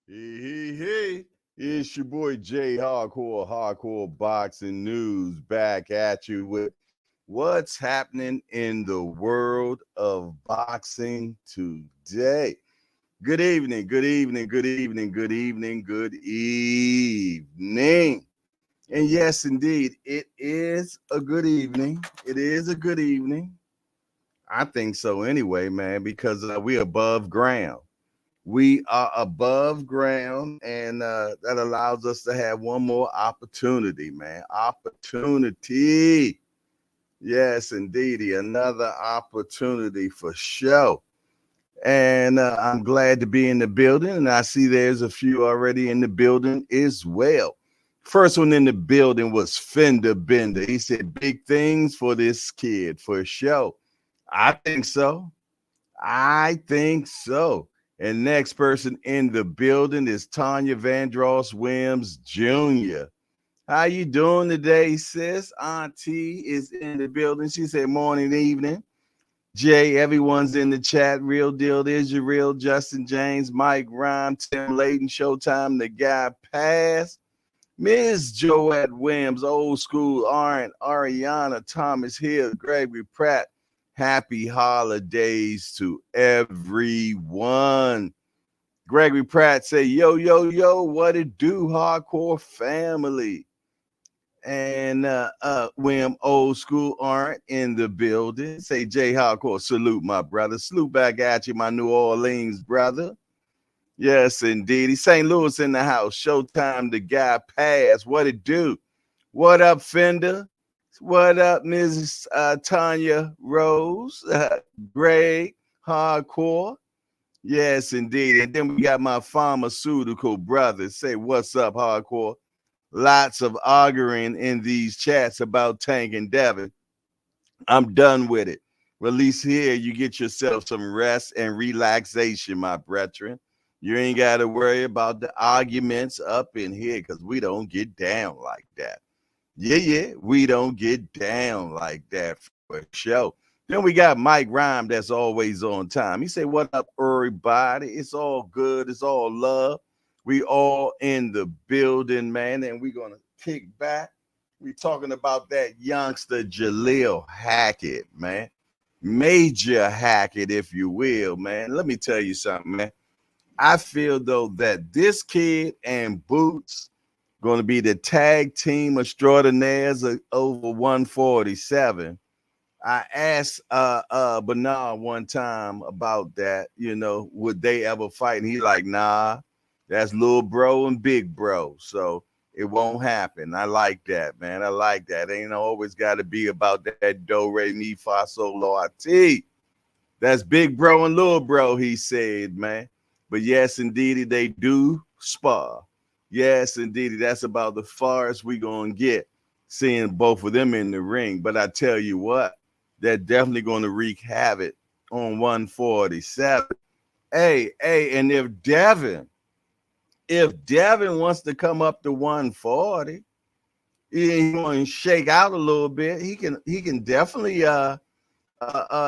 Hey. It's your boy Jay Hardcore Boxing News back at you with what's happening in the world of boxing today. Good evening, good evening, good evening, good evening, good evening. And yes, indeed, it is a good evening. It is a good evening. I think so anyway, man, because we're above ground. We are above ground, and that allows us to have one more opportunity, man. Opportunity. Yes, indeedy. Another opportunity for show. And I'm glad to be in the building, and I see there's a few already in the building as well. First one in the building was Fender Bender. He said, big things for this kid for show. I think so. I think so. And next person in the building is Tanya Vandross Williams Jr. How you doing today, sis? Auntie is in the building. She said morning, evening. Jay, everyone's in the chat. Real deal is your real. Justin James, Mike Rhyme, Tim Layton, Showtime, the guy passed. Ms. Joette Williams, old school, Ariana, Thomas Hill, Gregory Pratt. Happy holidays to everyone. Gregory Pratt say, yo, what it do, hardcore family? And William Old School aren't in the building. Say, Jay Hardcore, salute, my brother. Salute back at you, my New Orleans brother. Yes, indeed. St. Louis in the house. Showtime, the guy passed. What it do? What up, Fender? What up, Mrs. Tanya Rose? Greg, Hardcore. Yes, indeed. And then we got my pharmaceutical brothers. Say, what's up, Hardcore? Lots of arguing in these chats about Tank and Devin. I'm done with it. Release here, you get yourself some rest and relaxation, my brethren. You ain't got to worry about the arguments up in here because we don't get down like that. Yeah, we don't get down like that for sure. Then we got Mike Rhyme that's always on time. He said, what up, everybody? It's all good. It's all love. We all in the building, man, and we're going to kick back. We talking about that youngster Jalil Hackett, man. Major Hackett, if you will, man. Let me tell you something, man. I feel, though, that this kid and Boots going to be the tag team extraordinaires over 147. I asked Bernard one time about that, would they ever fight? And he like, nah, that's little bro and big bro. So it won't happen. I like that, man. I like that. Ain't always got to be about that do, re, mi, fa, sol, la, ti. That's big bro and little bro, he said, man. But yes, indeed, they do spar. Yes, indeed, that's about the farthest we going to get, seeing both of them in the ring. But I tell you what, they're definitely going to wreak havoc on 147. Hey, and if Devin wants to come up to 140, he want to shake out a little bit, he can definitely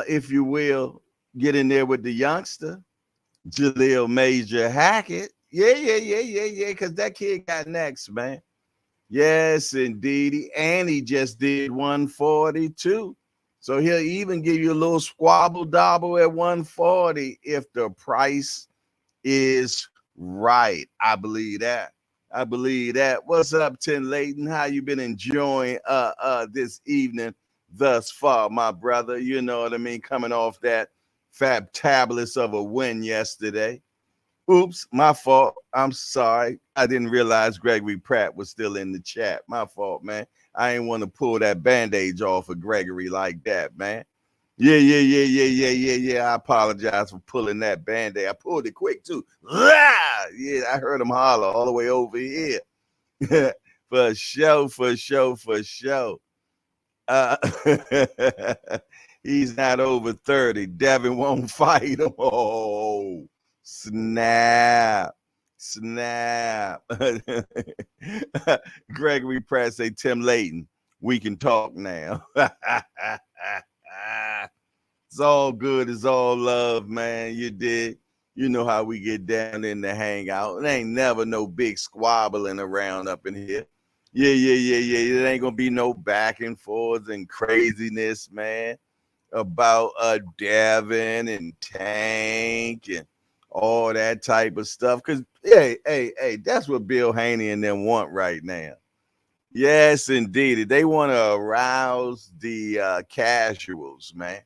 if you will, get in there with the youngster, Jalil Major Hackett. Yeah, because that kid got next, man. Yes, indeed. And he just did 142. So he'll even give you a little squabble dobble at 140 if the price is right. I believe that. What's up, Tim Layton? How you been enjoying this evening thus far, my brother? You know what I mean? Coming off that fabulous of a win yesterday. Oops, my fault. I'm sorry. I didn't realize Gregory Pratt was still in the chat. My fault, man. I ain't want to pull that bandage off of Gregory like that, man. Yeah. I apologize for pulling that band-aid. I pulled it quick too. Yeah, I heard him holler all the way over here. For sure. Uh, he's not over 30. Devin won't fight him. Oh, snap. Gregory Pratt say, Tim Layton, we can talk now. It's all good. It's all love, man. You did. You know how we get down in the hangout. It ain't never no big squabbling around up in here. Yeah. It ain't gonna be no back and forth and craziness, man, about Devin and Tank and all that type of stuff. Cause hey, that's what Bill Haney and them want right now. Yes, indeed. They want to arouse the casuals, man.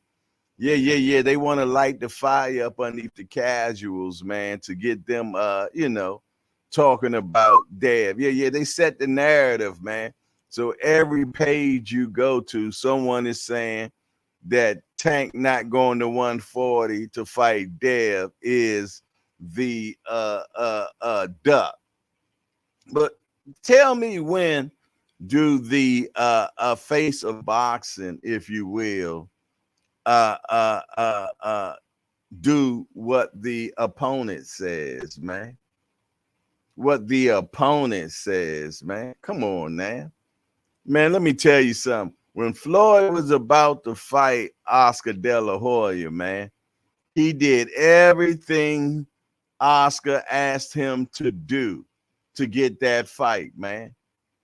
Yeah. They want to light the fire up underneath the casuals, man, to get them, talking about Dev. Yeah. They set the narrative, man. So every page you go to, someone is saying that Tank not going to 140 to fight Dev is the duck. But tell me, when do the face of boxing, if you will, do what the opponent says, man? What the opponent says, man. Come on now. Man, let me tell you something. When Floyd was about to fight Oscar De La Hoya, man, he did everything Oscar asked him to do to get that fight, man.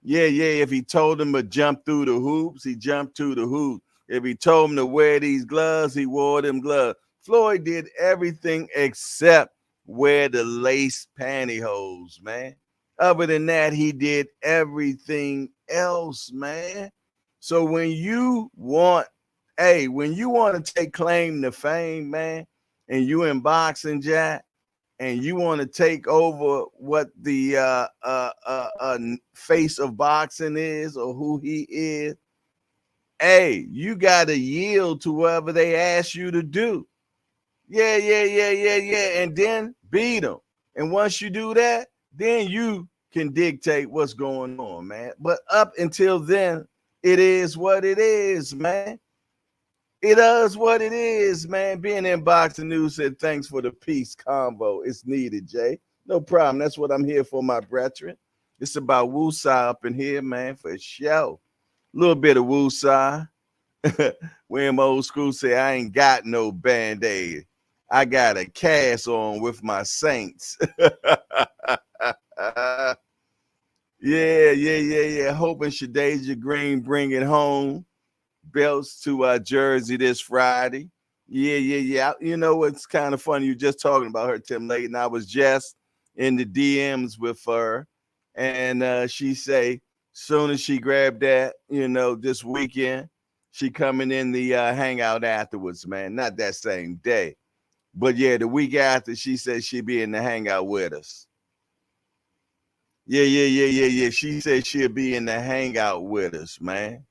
Yeah. If he told him to jump through the hoops, he jumped through the hoops. If he told him to wear these gloves, he wore them gloves. Floyd did everything except wear the lace pantyhose, man. Other than that, he did everything else, man. So when you want to take claim to fame, man, and you in boxing, Jack, and you want to take over what the face of boxing is, or who he is, hey, you got to yield to whatever they ask you to do. Yeah. And then beat them. And once you do that, then you can dictate what's going on, man. But up until then, it is what it is, man. It is what it is, man. Being in Boxing News said, thanks for the peace combo. It's needed, Jay. No problem. That's what I'm here for, my brethren. It's about woosah up in here, man, for sure. A little bit of woosah. When old school say, I ain't got no Band-Aid. I got a cast on with my Saints. Yeah. Hoping Shadeja Green bring it home. Belts to Jersey this Friday. Yeah. You know what's kind of funny? You're just talking about her, Tim Layton. I was just in the DMs with her, and she say, soon as she grabbed that, this weekend, she coming in the hangout afterwards, man. Not that same day, but yeah, the week after, she said she'd be in the hangout with us. Yeah. She said she'll be in the hangout with us, man.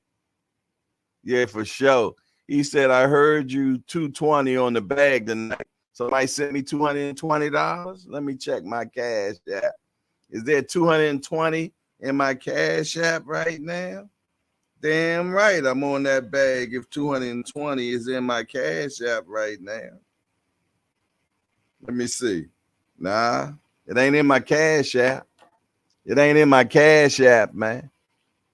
Yeah, for sure. He said, I heard you 220 on the bag tonight. Somebody sent me $220. Let me check my cash app. Is there 220 in my cash app right now? Damn right, I'm on that bag if 220 is in my cash app right now. Let me see. Nah, it ain't in my cash app. It ain't in my cash app, man.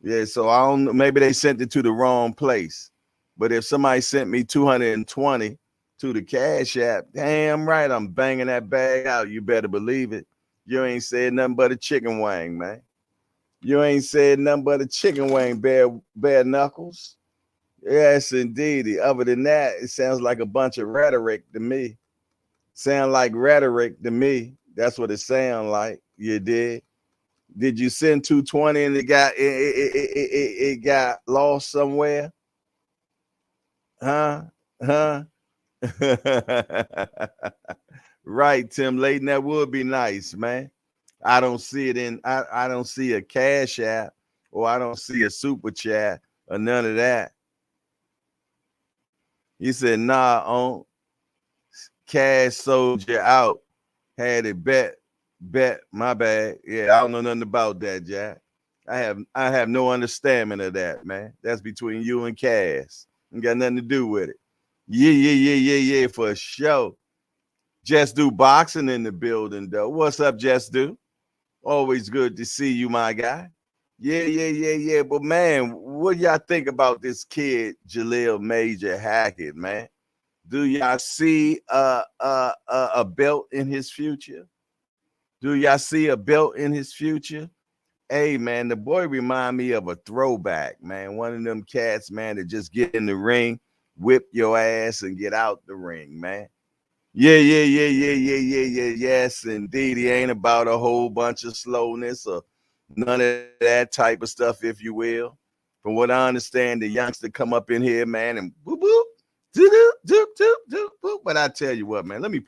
Yeah, so I don't know. Maybe they sent it to the wrong place. But if somebody sent me 220 to the cash app, damn right, I'm banging that bag out. You better believe it. You ain't said nothing but a chicken wing, man. You ain't said nothing but a chicken wing, bare knuckles. Yes, indeed. Other than that, it sounds like a bunch of rhetoric to me. Sound like rhetoric to me. That's what it sound like. You did. Did you send 220 and it got lost somewhere? Huh? Right, Tim Layton. That would be nice, man. I don't see it I don't see a cash app, or I don't see a super chat or none of that. He said, nah, on cash soldier out. Had it bet, my bad. Yeah, I don't know nothing about that, Jack. I have no understanding of that, man. That's between you and Cass. Ain't got nothing to do with it. Yeah, for sure. Just Do Boxing in the building, though. What's up, Just Do? Always good to see you, my guy. Yeah. But man, what y'all think about this kid, Jaleel Major Hackett, man? Do y'all see a belt in his future? Do y'all see a belt in his future? Hey, man, the boy remind me of a throwback, man. One of them cats, man, that just get in the ring, whip your ass, and get out the ring, man. Yeah. Yes, indeed. He ain't about a whole bunch of slowness or none of that type of stuff, if you will. From what I understand, the youngster come up in here, man, and boop boop, doop doop doop doop boop. But I tell you what, man, let me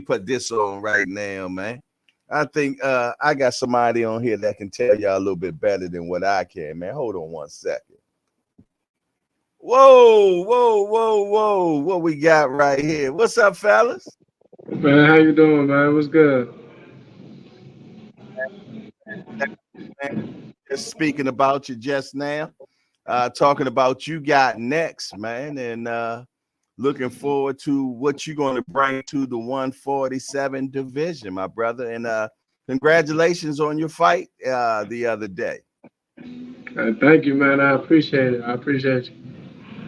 put this on right now, man. I think I got somebody on here that can tell y'all a little bit better than what I can, man. Hold on one second. Whoa. What we got right here? What's up, fellas? Man, how you doing, man? What's good? Just speaking about you just now, talking about you got next, man, and looking forward to what you're going to bring to the 147 division, my brother. And congratulations on your fight the other day. Thank you, man. I appreciate it. I appreciate you.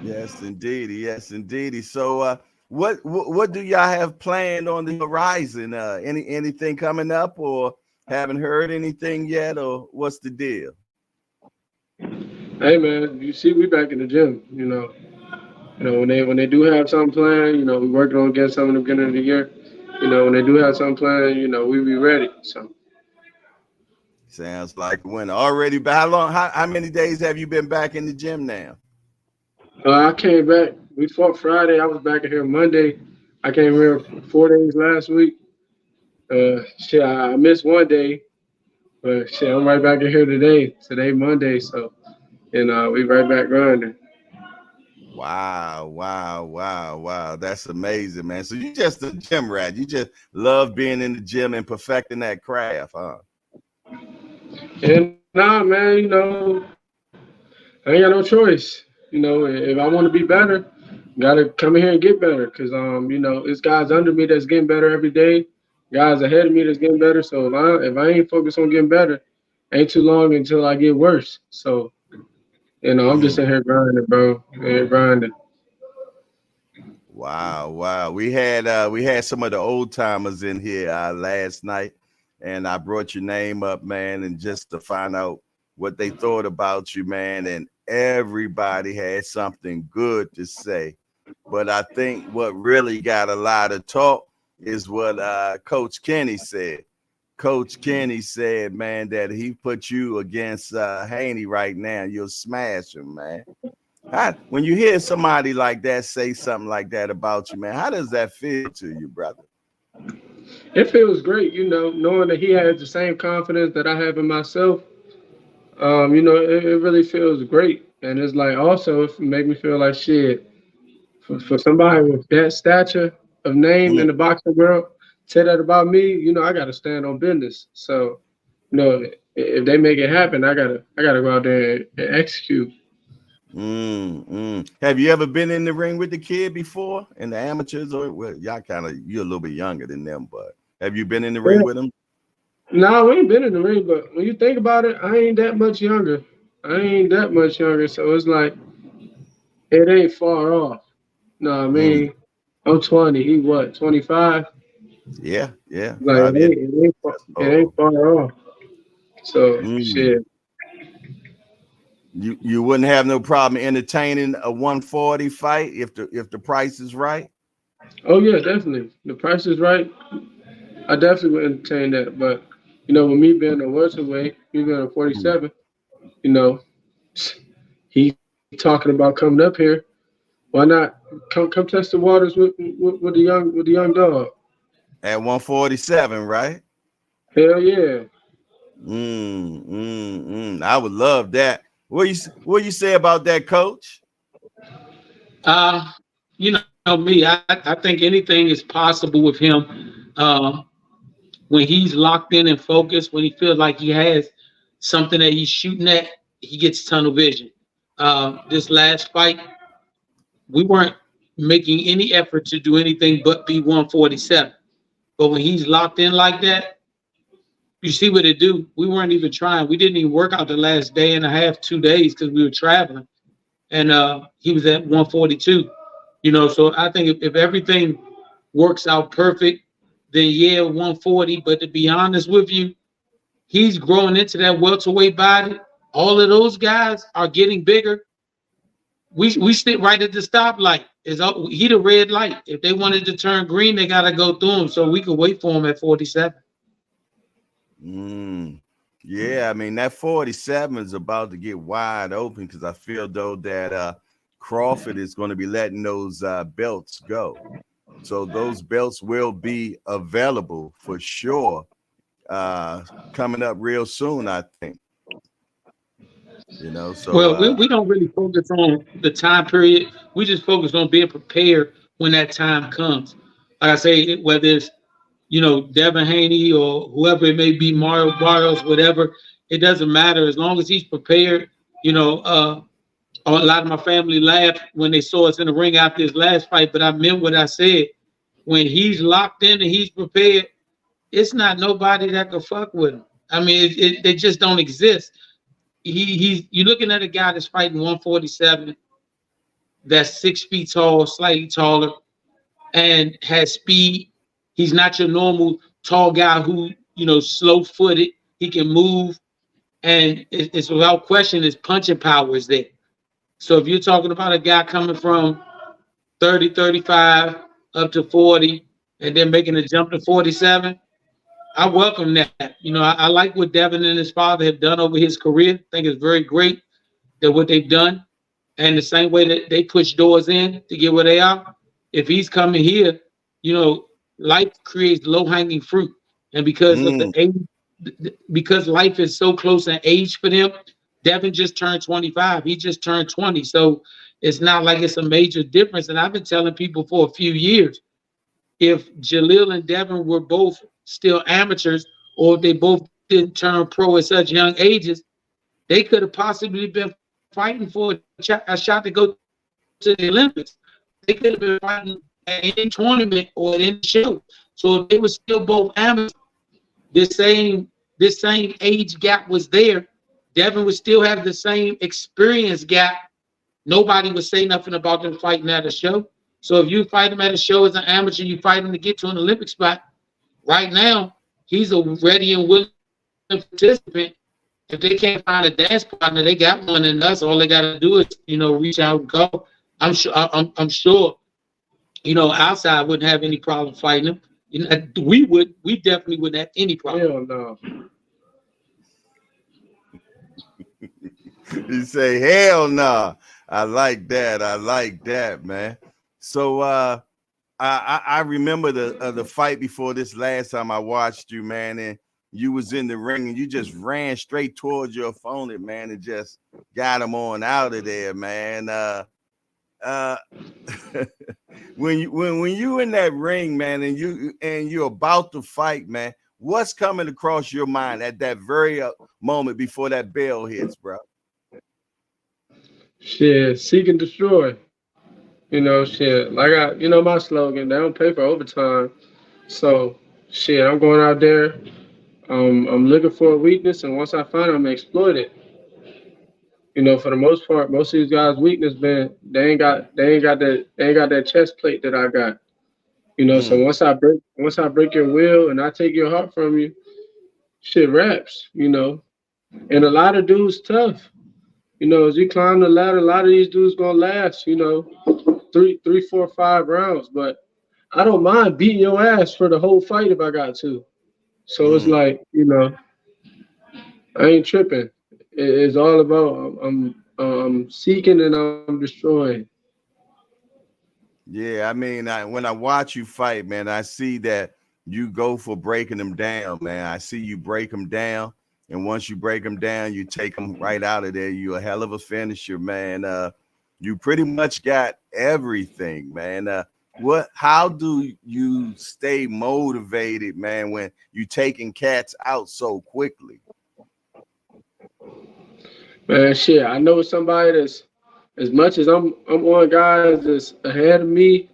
Yes, indeedy. Yes, indeedy. So, what do y'all have planned on the horizon? Anything coming up, or haven't heard anything yet, or what's the deal? Hey, man, you see, we back in the gym. When they do have something planned, we working on getting something at the beginning of the year. When they do have something planned, we be ready. So. Sounds like when already. But how long? How many days have you been back in the gym now? I came back. We fought Friday. I was back in here Monday. I came here 4 days last week. I missed one day, but I'm right back in here today. Today Monday, so we right back grinding. Wow. That's amazing, man. So you just a gym rat. You just love being in the gym and perfecting that craft, huh? And nah, man, I ain't got no choice. If I want to be better, gotta come in here and get better. Cause it's guys under me that's getting better every day, guys ahead of me that's getting better. So if I ain't focused on getting better, ain't too long until I get worse. So I'm just in here grinding, bro. In here grinding. Wow. We had some of the old timers in here last night, and I brought your name up, man, and just to find out what they thought about you, man, and everybody had something good to say. But I think what really got a lot of talk is what Coach Kenny said. Coach Kenny said, man, that he put you against Haney right now. You'll smash him, man. When you hear somebody like that say something like that about you, man, how does that feel to you, brother? It feels great, knowing that he has the same confidence that I have in myself. It really feels great. And it's like also it make me feel like shit. For somebody with that stature of name in the boxing world, say that about me, I gotta stand on business. So, if they make it happen, I gotta go out there and execute. Have you ever been in the ring with the kid before in the amateurs, or well, you're a little bit younger than them, but have you been in the ring with them? No, we ain't been in the ring, but when you think about it, I ain't that much younger. So it's like it ain't far off. No, I mean, I'm 20. He what, 25? Yeah. Like 5 years. it ain't far off. So shit. You wouldn't have no problem entertaining a 140 fight if the price is right. Oh yeah, definitely. The price is right. I definitely would entertain that. But with me being a welterweight, me being a 47, he talking about coming up here. Why not come test the waters with the young dog? At 147, right? Hell yeah. I would love that. What you say about that, Coach? Me, I think anything is possible with him when he's locked in and focused, when he feels like he has something that he's shooting at, he gets tunnel vision. This last fight, we weren't making any effort to do anything but be 147. But when he's locked in like that, you see what it do. We weren't even trying. We didn't even work out the last day and a half, 2 days because we were traveling. And he was at 142. So I think if everything works out perfect, then yeah, 140. But to be honest with you, he's growing into that welterweight body. All of those guys are getting bigger. We sit right at the stoplight. He the red light. If they wanted to turn green, they gotta go through him. So we could wait for him at 47. Yeah, I mean that 47 is about to get wide open because I feel though that Crawford is going to be letting those belts go. So those belts will be available for sure coming up real soon, I think. So well, we don't really focus on the time period. We just focus on being prepared when that time comes. Like I say, whether it's Devin Haney or whoever it may be, Mario Barrios, whatever, it doesn't matter as long as he's prepared. A lot of my family laughed when they saw us in the ring after his last fight, but I meant what I said. When he's locked in and he's prepared, it's not nobody that can fuck with him. I mean, they just don't exist. You're looking at a guy that's fighting 147, that's 6 feet tall, slightly taller, and has speed. He's not your normal tall guy who, slow-footed. He can move, and it's without question his punching power is there. So if you're talking about a guy coming from 30, 35 up to 40 and then making a jump to 47, I welcome that. I like what Devin and his father have done over his career. I think it's very great that what they've done. And the same way that they push doors in to get where they are, if he's coming here, life creates low-hanging fruit. And because of the age, because life is so close in age for them, Devin just turned 25. He just turned 20. So it's not like it's a major difference. And I've been telling people for a few years, if Jahil and Devin were both still amateurs, or if they both didn't turn pro at such young ages, they could have possibly been fighting for a shot to go to the Olympics. They could have been fighting at any tournament or at any show. So if they were still both amateurs, this same age gap was there. Devin would still have the same experience gap. Nobody would say nothing about them fighting at a show. So if you fight him at a show as an amateur, you fight him to get to an Olympic spot. Right now, he's a ready and willing participant. If they can't find a dance partner, they got one in us. All they got to do is, reach out and call. I'm sure. Outside wouldn't have any problem fighting him. We definitely wouldn't have any problem. Hell no. You say, hell nah. I like that, man. So I remember the fight before this last time I watched you, man, and you was in the ring and you just ran straight towards your opponent, man, and just got him on out of there, man. When you in that ring, man, and you're about to fight, man, what's coming across your mind at that very moment before that bell hits, bro? Shit, seek and destroy. Shit. Like my slogan, they don't pay for overtime. So shit, I'm going out there. I'm looking for a weakness, and once I find it, I'm gonna exploit it. For the most part, most of these guys' weakness been they ain't got that chest plate that I got. So once I break your will and I take your heart from you, shit raps. And a lot of dudes tough. As you climb the ladder, a lot of these dudes gonna last, 3, 4, 5 rounds. But I don't mind beating your ass for the whole fight if I got to. So it's like, I ain't tripping. It's all about I'm seeking and I'm destroying. Yeah, I mean, when I watch you fight, man, I see that you go for breaking them down, man. I see you break them down. And once you break them down, you take them right out of there. You're a hell of a finisher, man. You pretty much got everything, man. How do you stay motivated, man, when you taking cats out so quickly? Man, shit, I know somebody that's, as much as I'm one guy that's ahead of me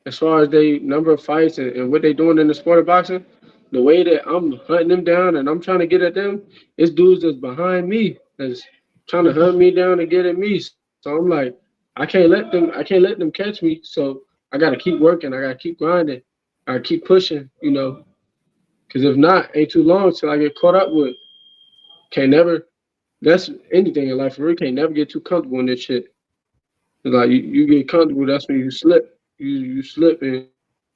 as far as they number of fights and what they doing in the sport of boxing. The way that I'm hunting them down and I'm trying to get at them, it's dudes that's behind me that's trying to hunt me down and get at me. So I'm like, I can't let them catch me. So I gotta keep working. I gotta keep grinding. I keep pushing, you know, because if not, ain't too long till I get caught up with. Can't never. That's anything in life. You can't never get too comfortable in this shit. It's like you get comfortable, that's when you slip. You slip and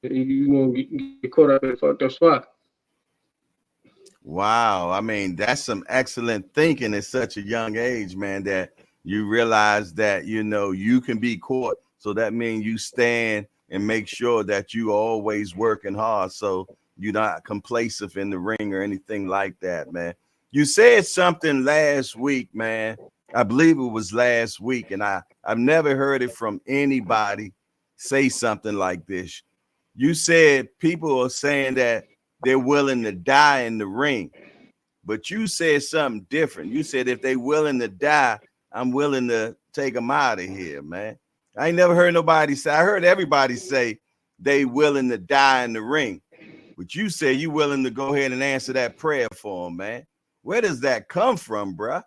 you gonna get caught up in a fucked up spot. Wow. I mean, that's some excellent thinking at such a young age, man, that you realize that, you know, you can be caught. So that means you stand and make sure that you always working hard. So you're not complacent in the ring or anything like that, man. You said something last week, man. I believe it was last week, and I've never heard it from anybody say something like this. You said people are saying that they're willing to die in the ring, but you said something different. You said if they willing to die, I'm willing to take them out of here, man. I ain't never heard nobody say. I heard everybody say they willing to die in the ring, but you say you willing to go ahead and answer that prayer for them, man. Where does that come from, bruh?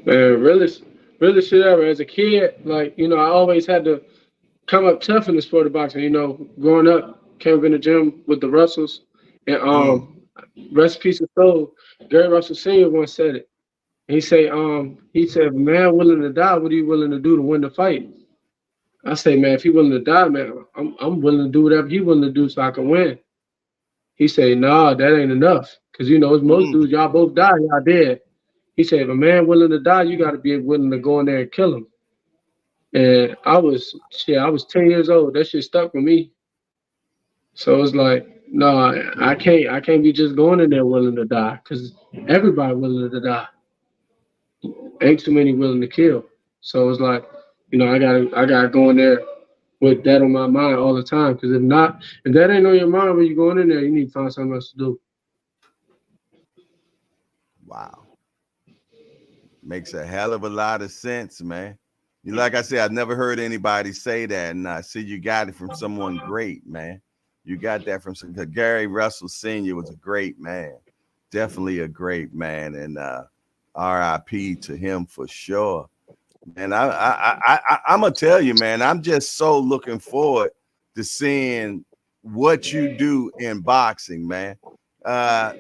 Man, really shit ever. As a kid, like, you know, I always had to come up tough in the sport of boxing. You know, growing up, came up in the gym with the Russells, and Mm. rest in peace of soul. Gary Russell Sr. once said it. He said, "Man, willing to die. What are you willing to do to win the fight?" I say, "Man, if he willing to die, man, I'm willing to do whatever he willing to do so I can win." He said, "Nah, that ain't enough, cause you know, as most Mm. dudes, y'all both die, y'all dead." He said, "If a man willing to die, you got to be willing to go in there and kill him." And I was 10 years old. That shit stuck with me. So it's like, no, I can't be just going in there willing to die, because everybody willing to die. Ain't too many willing to kill. So it's like, you know, I gotta go in there with that on my mind all the time. Because if not, if that ain't on your mind when you're going in there, you need to find something else to do. Wow. Makes a hell of a lot of sense, man. Like I said, I've never heard anybody say that, and I see you got it from someone great, man. You got that from some. Gary Russell Sr. was a great man, definitely a great man, and R.I.P. to him for sure. And I'm gonna tell you, man, I'm just so looking forward to seeing what you do in boxing, man. Uh,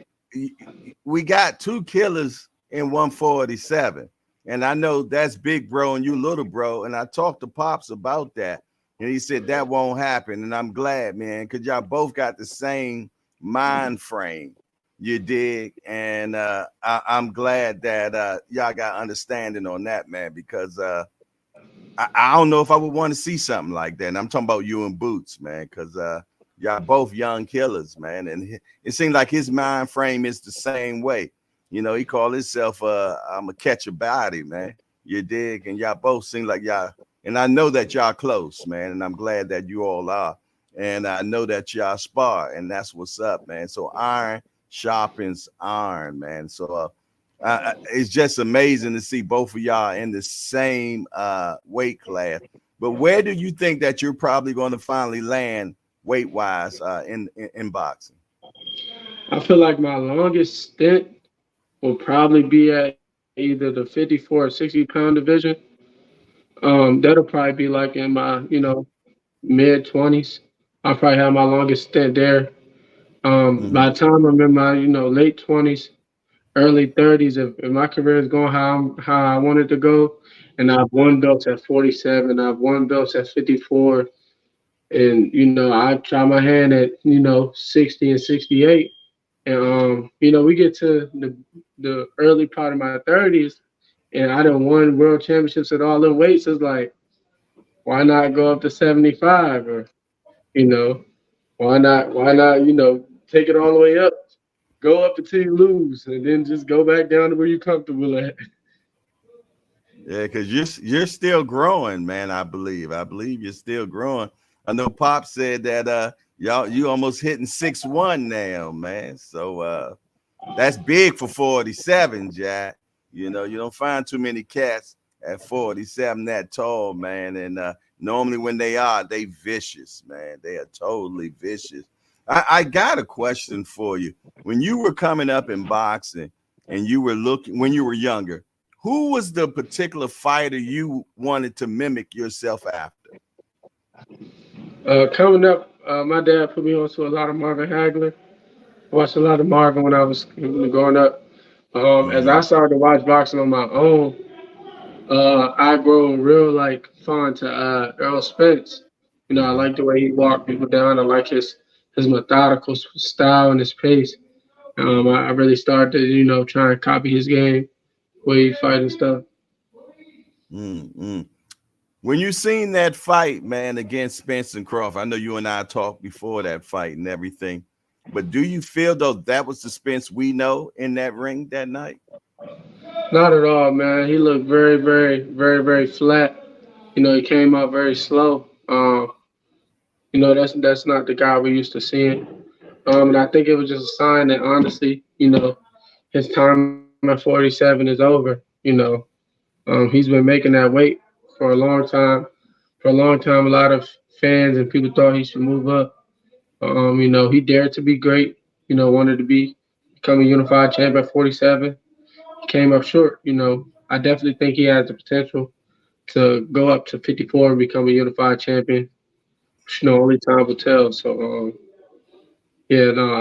we got two killers in 147, and I know that's big bro and you little bro. And I talked to Pops about that, and he said that won't happen. And I'm glad, man, because y'all both got the same mind frame. You dig? And I'm glad that y'all got understanding on that, man, because I don't know if I would want to see something like that. And I'm talking about you and Boots, man, because y'all both young killers, man. And it seems like his mind frame is the same way. You know, he called himself I'm a catch a body, man. You dig? And y'all both seem like y'all, and I know that y'all close, man. And I'm glad that you all are. And I know that y'all spar, and that's what's up, man. So iron sharpens iron, man. So it's just amazing to see both of y'all in the same weight class. But where do you think that you're probably going to finally land weight wise in boxing? I feel like my longest stint will probably be at either the 54 or 60-pound division. That'll probably be like in my, you know, mid 20s. I'll probably have my longest stint there. Mm-hmm. By the time I'm in my, you know, late 20s, early 30s, if my career is going how I want it to go, and I've won belts at 47, I've won belts at 54, and you know, I try my hand at, you know, 60 and 68. And you know, we get to the early part of my 30s, and I done won world championships at all them weights. It's like, why not go up to 75, or you know, why not, you know, take it all the way up, go up until you lose, and then just go back down to where you're comfortable at. Yeah, because you're still growing, man. I believe you're still growing. I know Pop said that you almost hitting 6'1" now, man. So that's big for 47, Jack. You know, you don't find too many cats at 47 that tall, man. And normally when they are, they vicious, man. They are totally vicious. I got a question for you. When you were coming up in boxing and you were looking when you were younger, Who was the particular fighter you wanted to mimic yourself after? Coming up, my dad put me on to a lot of Marvin Hagler. I watched a lot of Marvin when I was growing up. As I started to watch boxing on my own, I grown real like fond to Earl Spence. I like the way he walked people down. I like his methodical style and his pace. I really started to try and copy his game, way he fight and stuff. Mm-hmm. When you seen that fight, man, against Spence and Crawford, I know you and I talked before that fight and everything, but do you feel though that was the Spence we know in that ring that night? Not at all, man. He looked very, very, very, very flat. He came out very slow. That's not the guy we used to seeing. And I think it was just a sign that honestly, his time at 47 is over. He's been making that weight for a long time. For a long time, a lot of fans and people thought he should move up. He dared to be great. Wanted to become a unified champ at 47. He came up short. I definitely think he has the potential to go up to 54 and become a unified champion. Only time will tell. So, yeah, no,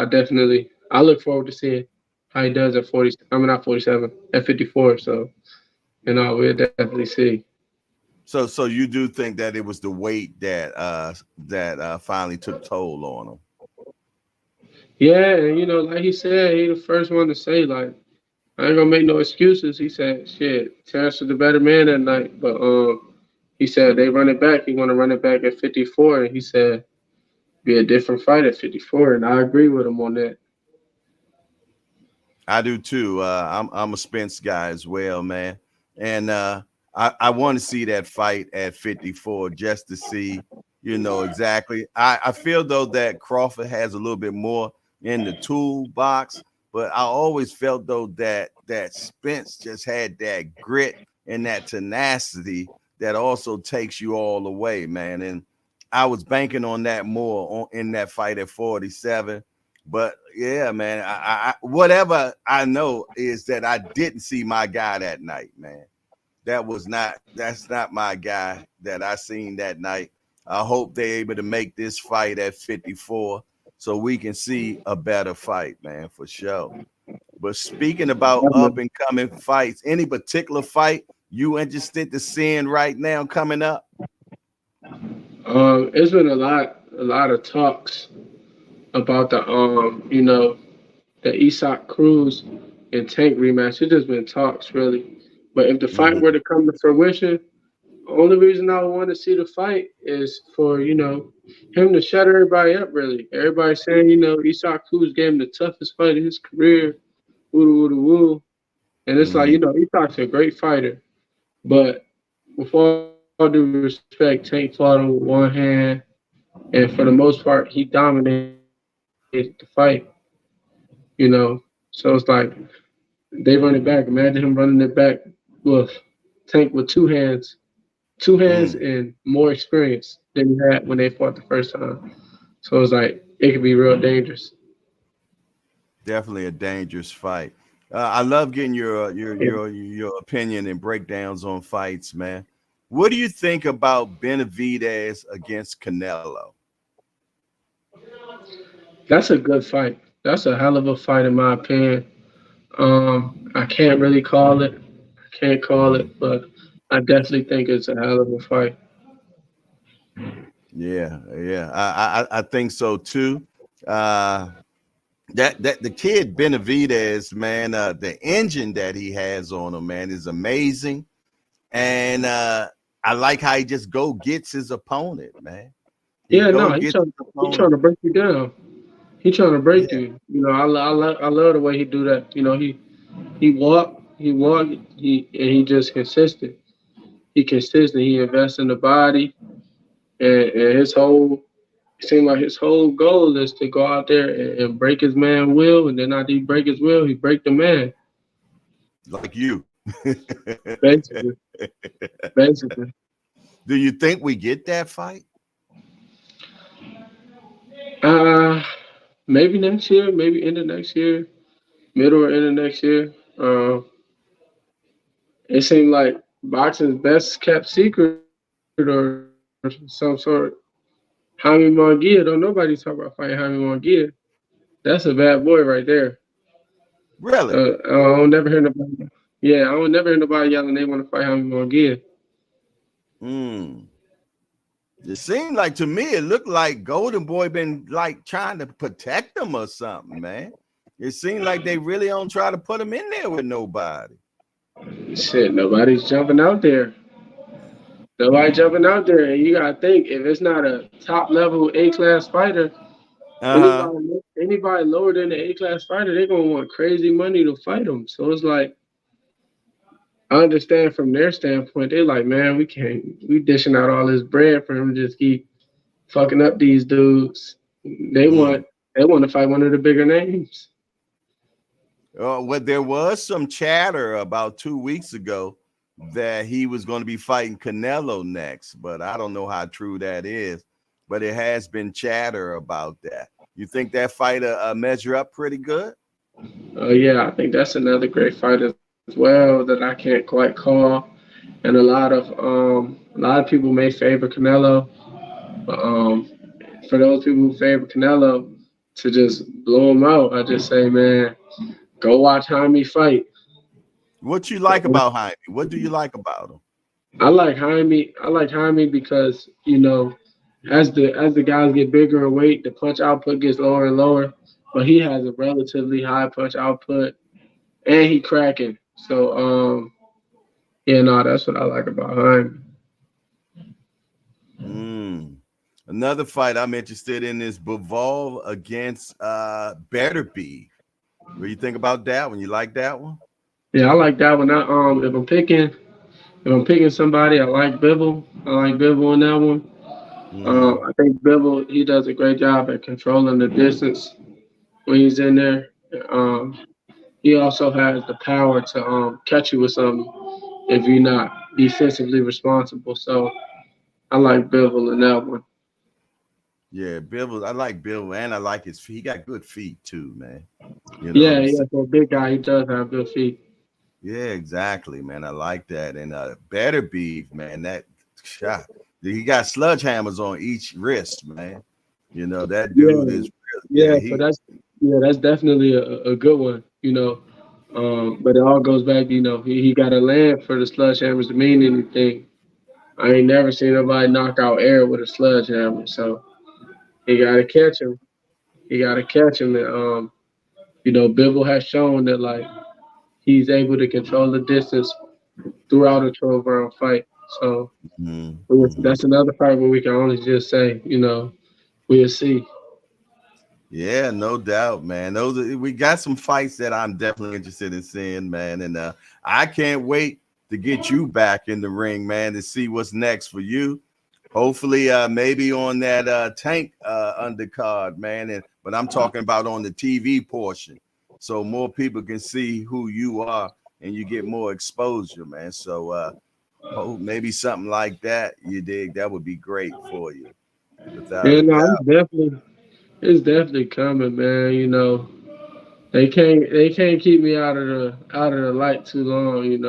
I look forward to seeing how he does at 40. I mean, not 47, at 54. So, we'll definitely see. So you do think that it was the weight that finally took toll on him? Yeah, and like he said, he the first one to say like, I ain't gonna make no excuses. He said, shit, Terrence was the better man that night, but he said they run it back. He want to run it back at 54, and he said be a different fight at 54, and I agree with him on that. I do too. I'm a Spence guy as well, man, and I want to see that fight at 54 just to see, exactly. I feel though that Crawford has a little bit more in the toolbox, but I always felt though that Spence just had that grit and that tenacity that also takes you all the way, man. And I was banking on that more in that fight at 47. But yeah, man, I whatever I know is that I didn't see my guy that night, man. That's not my guy that I seen that night. I hope they're able to make this fight at 54 so we can see a better fight, man, for sure. But speaking about up and coming fights, any particular fight you interested to seeing right now coming up? It's been a lot of talks about the Isak Cruz and Tank rematch. It's just been talks really. But if the fight were to come to fruition, the only reason I want to see the fight is for, him to shut everybody up really. Everybody saying, Isak Cruz gave him the toughest fight of his career. Woo woo woo. And it's like, Isak's a great fighter. But with all due respect, Tank fought him with one hand. And for the most part, he dominated the fight. So it's like they run it back. Imagine him running it back with Tank with two hands and more experience than he had when they fought the first time. So it's like it could be real dangerous. Definitely a dangerous fight. I love getting your opinion and breakdowns on fights, man. What do you think about Benavidez against Canelo? That's a good fight. That's a hell of a fight in my opinion. I can't really call it. I can't call it, but I definitely think it's a hell of a fight. Yeah, I think so too. That the kid Benavidez, man, the engine that he has on him, man, is amazing. And I like how he just gets his opponent, man. He's trying to break you down. He's trying to break you. I love the way he do that. He walk, he just consistent. He consistent. He invests in the body, and it seems like his whole goal is to go out there and break his man will, and then after he break his will, he break the man. Like you. Basically. Do you think we get that fight? Maybe next year, maybe end of next year, middle or end of next year. it seemed like boxing's best kept secret or some sort. Jaime Munguia, don't nobody talk about fighting Jaime Munguia. That's a bad boy right there. Really? I don't never hear nobody. Yeah, I don't never hear nobody yelling they want to fight Jaime Munguia. Mm. It seemed like to me, it looked like Golden Boy been like trying to protect him or something, man. It seemed like they really don't try to put him in there with nobody. Shit, nobody's jumping out there. Nobody jumping out there, and you gotta think if it's not a top level A class fighter, Uh-huh. anybody lower than the A class fighter, they're gonna want crazy money to fight them. So it's like I understand from their standpoint, they're like, man, we dishing out all this bread for him to just keep fucking up these dudes. They Mm. want to fight one of the bigger names. Well, there was some chatter about 2 weeks ago that he was going to be fighting Canelo next, but I don't know how true that is. But it has been chatter about that. You think that fight measure up pretty good? Yeah, I think that's another great fight as well that I can't quite call. And a lot of people may favor Canelo, but for those people who favor Canelo to just blow him out, I just say, man, go watch Jaime fight. What you like about Jaime? What do you like about him? I like Jaime. I like Jaime because as the guys get bigger in weight, the punch output gets lower and lower. But he has a relatively high punch output, and he cracking. So yeah, no, that's what I like about Jaime. Another fight I'm interested in is Bivol against Better Beef. What do you think about that one? You like that one? Yeah, I like that one. If I'm picking somebody, I like Bivol. I like Bivol in that one. I think Bivol he does a great job at controlling the distance when he's in there. Um, he also has the power to catch you with something if you're not defensively responsible. So I like Bivol in that one. Yeah, Bill. I like Bill, and I like his feet. He got good feet too, man. You know what Yeah, I'm yeah. saying? For a big guy, he does have good feet. Yeah, exactly, man. I like that. And Better Beef, man, that shot. He got sludge hammers on each wrist, man. You know, that dude Yeah, is yeah. So he that's definitely a good one. But it all goes back. He got to land for the sludge hammers to mean anything. I ain't never seen nobody knock out air with a sledgehammer. So he got to catch him. He got to catch him. And Bivol has shown that like he's able to control the distance throughout a 12-round fight. So that's another fight where we can only just say, we'll see. Yeah, no doubt, man. We got some fights that I'm definitely interested in seeing, man. And I can't wait to get you back in the ring, man, to see what's next for you. Hopefully, maybe on that Tank undercard, man. But I'm talking about on the TV portion, so more people can see who you are and you get more exposure, man. So maybe something like that. You dig? That would be great for you, without Yeah, a no, doubt. it's definitely coming, man. They can't keep me out of the light too long. It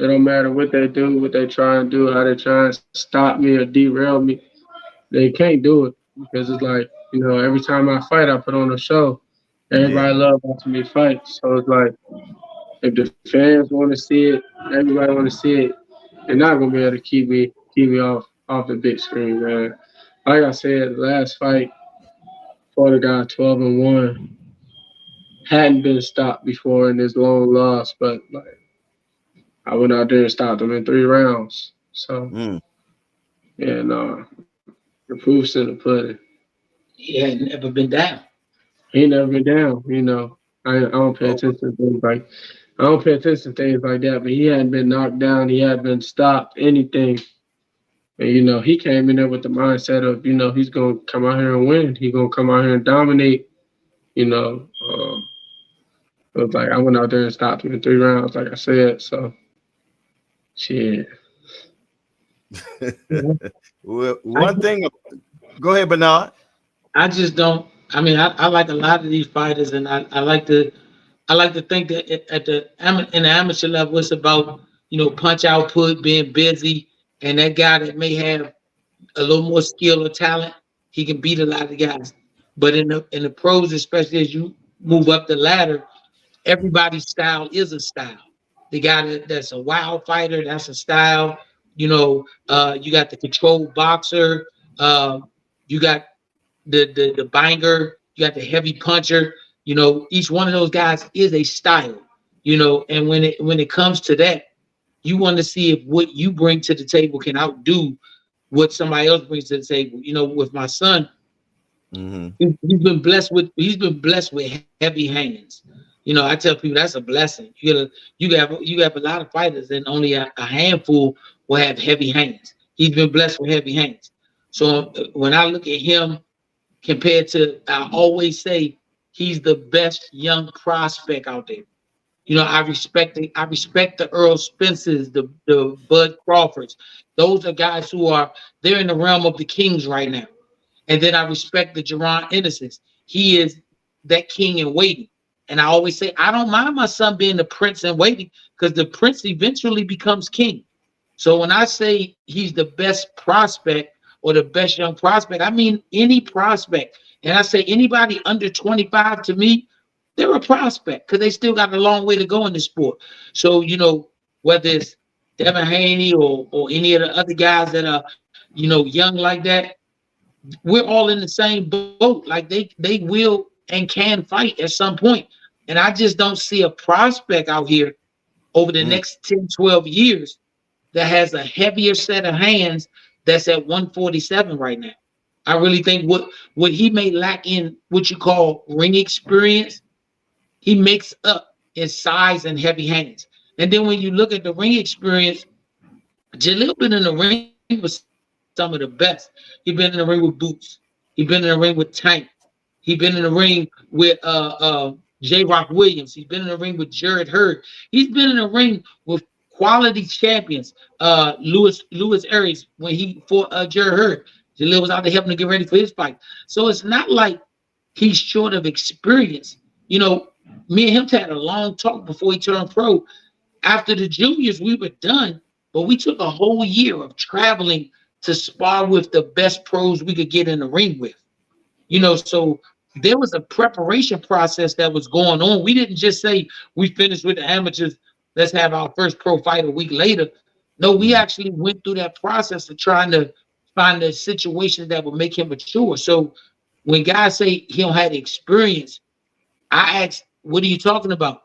don't matter what they do, what they try and do, how they try and stop me or derail me. They can't do it because it's like every time I fight, I put on a show. Yeah. Everybody love watching me fight, so it's like if the fans want to see it, everybody want to see it. They're not gonna be able to keep me off the big screen, man. Like I said, the last fight for the guy 12-1 hadn't been stopped before in this long loss, but like I went out there and stopped him in 3 rounds. So yeah, no, the proof's in the pudding. He had never been down. He ain't never been down. I don't pay Oh, attention to things like I don't pay attention to things like that. But he hadn't been knocked down. He hadn't been stopped. Anything. And he came in there with the mindset of he's gonna come out here and win. He's gonna come out here and dominate. It was like I went out there and stopped him in 3 rounds, like I said. So shit. well, one thing. Go ahead, Bernard. I just don't. I mean, I like a lot of these fighters, and I like to think that in the amateur level, it's about punch output, being busy, and that guy that may have a little more skill or talent, he can beat a lot of guys. But in the pros, especially as you move up the ladder, everybody's style is a style. The guy that's a wild fighter, that's a style. You got the controlled boxer, you got the banger, you got the heavy puncher. Each one of those guys is a style. And when it comes to that, you want to see if what you bring to the table can outdo what somebody else brings to the table. With my son, he's been blessed with heavy hands. I tell people that's a blessing. You have a lot of fighters, and only a handful will have heavy hands. He's been blessed with heavy hands. So when I look at him compared to, I always say he's the best young prospect out there. I respect the Earl Spencers, the Bud Crawfords. Those are guys they're in the realm of the kings right now. And then I respect the Jerron Innocents. He is that king in waiting. And I always say, I don't mind my son being the prince in waiting, because the prince eventually becomes king. So when I say he's the best prospect or the best young prospect, I mean any prospect. And I say anybody under 25, to me, they're a prospect, because they still got a long way to go in the sport. So, whether it's Devin Haney or any of the other guys that are, young like that, we're all in the same boat. Like they will and can fight at some point. And I just don't see a prospect out here over the next 10, 12 years that has a heavier set of hands that's at 147 right now. I really think what he may lack in what you call ring experience, he makes up in size and heavy hands. And then when you look at the ring experience, Jahil been in the ring with some of the best. He's been in the ring with Boots. He's been in the ring with Tank. He's been in the ring with J. Rock Williams. He's been in the ring with Jared Hurd. He's been in the ring with quality champions. Louis Aries, when he fought Jared Hurd, Jahil was out there helping to get ready for his fight. So it's not like he's short of experience. Me and him had a long talk before he turned pro. After the juniors, we were done, but we took a whole year of traveling to spar with the best pros we could get in the ring with. So there was a preparation process that was going on. We didn't just say we finished with the amateurs, let's have our first pro fight a week later. No, we actually went through that process of trying to find the situation that would make him mature. So when guys say he don't have the experience, I ask, what are you talking about?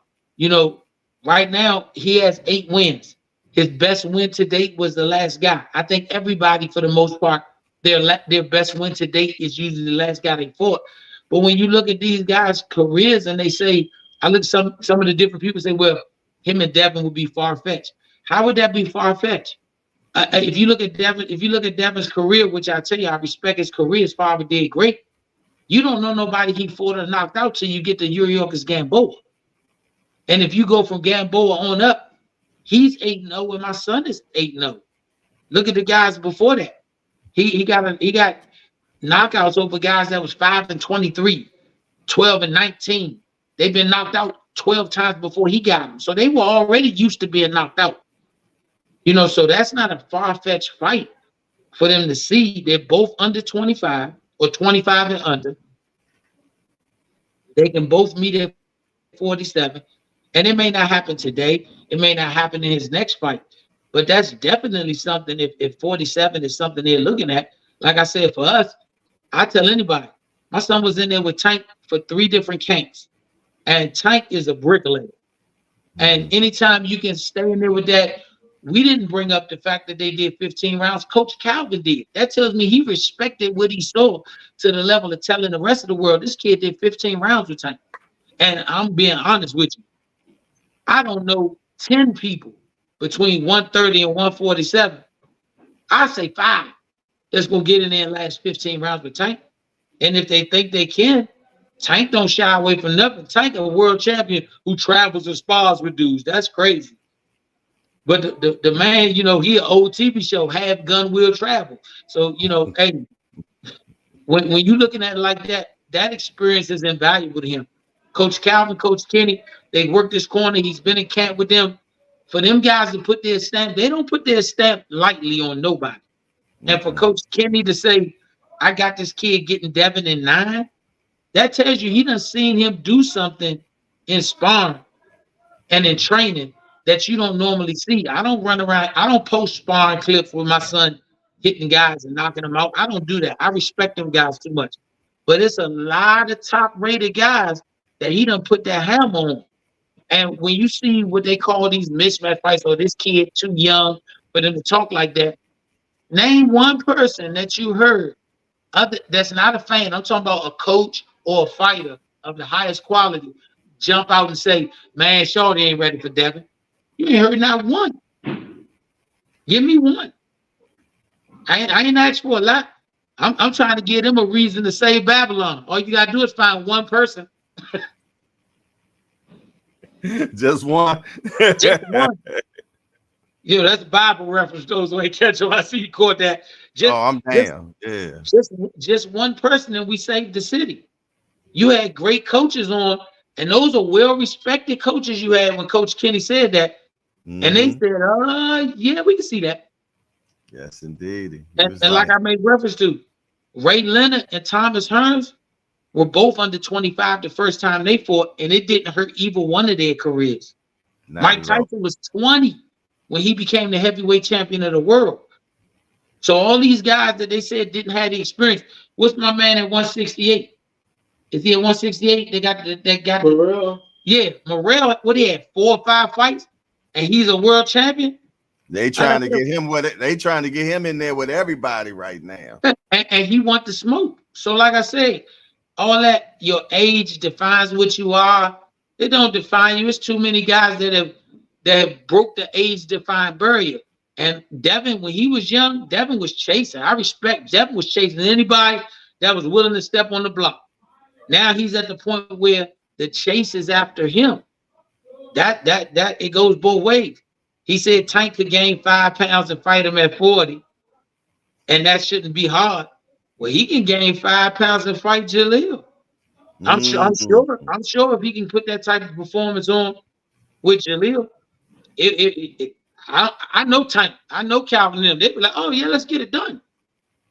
Right now he has 8 wins. His best win to date was the last guy. I think everybody, for the most part, their best win to date is usually the last guy they fought. But when you look at these guys' careers and they say, I look at some of the different people say, well, him and Devin would be far-fetched. How would that be far-fetched? If you look at Devin's career, which I tell you, I respect his career, his father did great. You don't know nobody he fought or knocked out till you get to Yuriorkis Gamboa. And if you go from Gamboa on up, he's 8-0 and my son is 8-0. Look at the guys before that. He got knockouts over guys that was 5-23, 12-19. They've been knocked out 12 times before he got them. So they were already used to being knocked out. So that's not a far-fetched fight for them to see. They're both under 25 or 25 and under. They can both meet at 47. And it may not happen today. It may not happen in his next fight. But that's definitely something. If 47 is something they're looking at, like I said, for us, I tell anybody, my son was in there with Tank for 3 different camps. And Tank is a bricklayer. And anytime you can stay in there with that, we didn't bring up the fact that they did 15 rounds. Coach Calvin did. That tells me he respected what he saw to the level of telling the rest of the world, this kid did 15 rounds with Tank. And I'm being honest with you. I don't know 10 people between 130 and 147. I say 5 that's going to get in there and last 15 rounds with Tank. And if they think they can, Tank don't shy away from nothing. Tank a world champion who travels and spars with dudes. That's crazy. But the man, he an old TV show, Have Gun Will Travel. So, hey, when you're looking at it like that, that experience is invaluable to him. Coach Calvin, Coach Kenny, they worked this corner. He's been in camp with them For them guys to put their stamp, they don't put their stamp lightly on nobody. And for Coach Kenny to say, I got this kid getting Devin in 9, that tells you he done seen him do something in sparring and in training that you don't normally see. I don't run around, I don't post sparring clips with my son hitting guys and knocking them out. I don't do that. I respect them guys too much. But it's a lot of top-rated guys that he done put that hammer on. And when you see what they call these mismatch fights, or this kid too young for them to talk like that, name one person that you heard that's not a fan. I'm talking about a coach or a fighter of the highest quality jump out and say, man, Shorty ain't ready for Devin. You ain't heard not one. Give me one. I ain't asked for a lot. I'm trying to give them a reason to save Babylon. All you gotta do is find one person. Just one. Just one. Yeah, that's Bible reference. Those who ain't catch them. I see you caught that. I'm damn. Yeah. Just one person, and we saved the city. You had great coaches on, and those are well-respected coaches you had when Coach Kenny said that. And they said, yeah, we can see that. Yes, indeed. And like I made reference to, Ray Leonard and Thomas Hearns were both under 25 the first time they fought, and it didn't hurt either one of their careers. Mike Tyson was 20 when he became the heavyweight champion of the world. So all these guys that they said didn't have the experience. What's my man at 168? Is he at 168? They got Morrell. Yeah, Morrell. What he had 4 or 5 fights, and he's a world champion. They trying to get him with it. They trying to get him in there with everybody right now. And he want the smoke. So like I say, all that your age defines what you are. It don't define you. It's too many guys that have broke the age-defined barrier. And Devin, when he was young, Devin was chasing. I respect Devin was chasing anybody that was willing to step on the block. Now he's at the point where the chase is after him. That it goes both ways. He said Tank could gain 5 pounds and fight him at 40, and that shouldn't be hard. Well, he can gain 5 pounds and fight Jahil. I'm sure if he can put that type of performance on with Jahil, I know Tank, I know Calvin and them. They'd be like, oh yeah, let's get it done.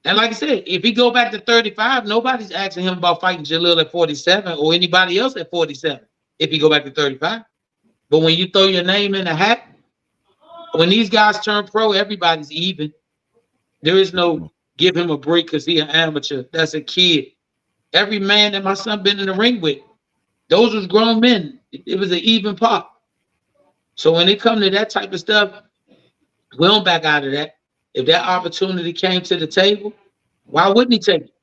And like I said, if he go back to 35, nobody's asking him about fighting Jahil at 47 or anybody else at 47 if he go back to 35. But when you throw your name in the hat, when these guys turn pro, everybody's even. There is no give him a break because he's an amateur. That's a kid. Every man that my son been in the ring with, those was grown men. It was an even pop. So when it comes to that type of stuff, we don't back out of that. If that opportunity came to the table, why wouldn't he take it?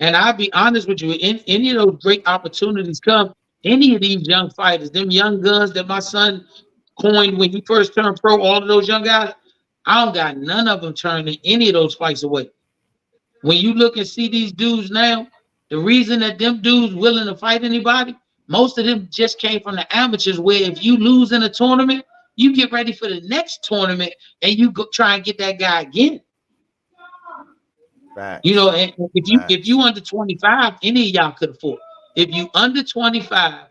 And I'll be honest with you, in any of those great opportunities come, any of these young fighters, them young guns that my son coined when he first turned pro, all of those young guys, I don't got none of them turning any of those fights away. When you look and see these dudes now, the reason that them dudes willing to fight anybody, most of them just came from the amateurs, where if you lose in a tournament, you get ready for the next tournament and you go try and get that guy again. Facts. You know, and if you under 25, any of y'all could afford. If you under 25,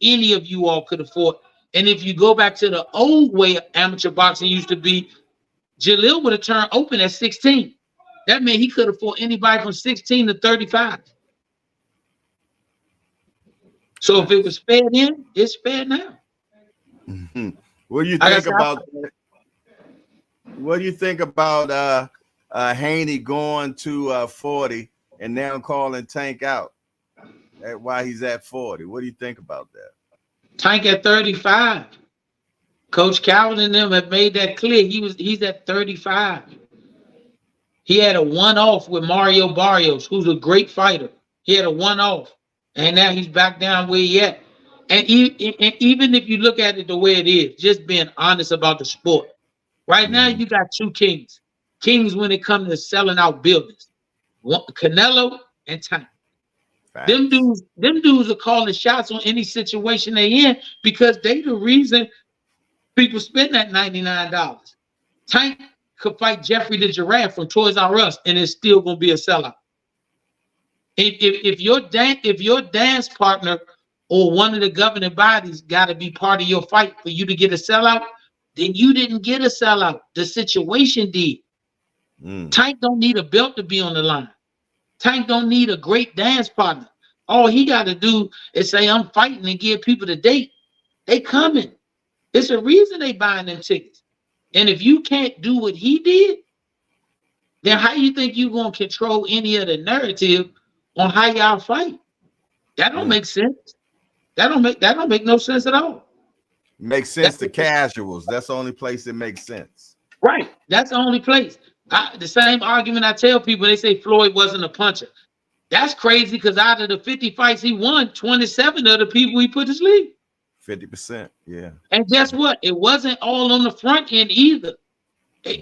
any of you all could afford. And if you go back to the old way amateur boxing used to be, Jahil would have turned open at 16. That meant he could have fought anybody from 16 to 35. So if it was fair then, it's fair now. Mm-hmm. What do you think about that? What do you think about Haney going to 40 and now calling Tank out while he's at 40? What do you think about that? Tank at 35. Coach Calvin and them have made that clear. He's at 35. He had a one-off with Mario Barrios, who's a great fighter. He had a one-off, and now he's back down where he at. And even if you look at it the way it is, just being honest about the sport. Right now, you got 2 kings. Kings when it comes to selling out buildings. Canelo and Tank. Right. Them dudes are calling shots on any situation they in because they the reason people spend that $99. Tank could fight Jeffrey the Giraffe from Toys R Us and it's still gonna be a sellout. If your dance partner or one of the governing bodies got to be part of your fight for you to get a sellout, then you didn't get a sellout. The situation did. Tank don't need a belt to be on the line. Tank don't need a great dance partner. All he got to do is say, I'm fighting, and give people the date. They coming. It's a reason they buying them tickets. And if you can't do what he did, then how you think you gonna control any of the narrative on how y'all fight? That don't make sense. That don't make no sense at all. Makes sense to casuals. That's the only place it makes sense. Right. That's the only place. The same argument I tell people, they say Floyd wasn't a puncher. That's crazy because out of the 50 fights he won, 27 of the people he put to sleep. 50%, yeah. And guess what? It wasn't all on the front end either.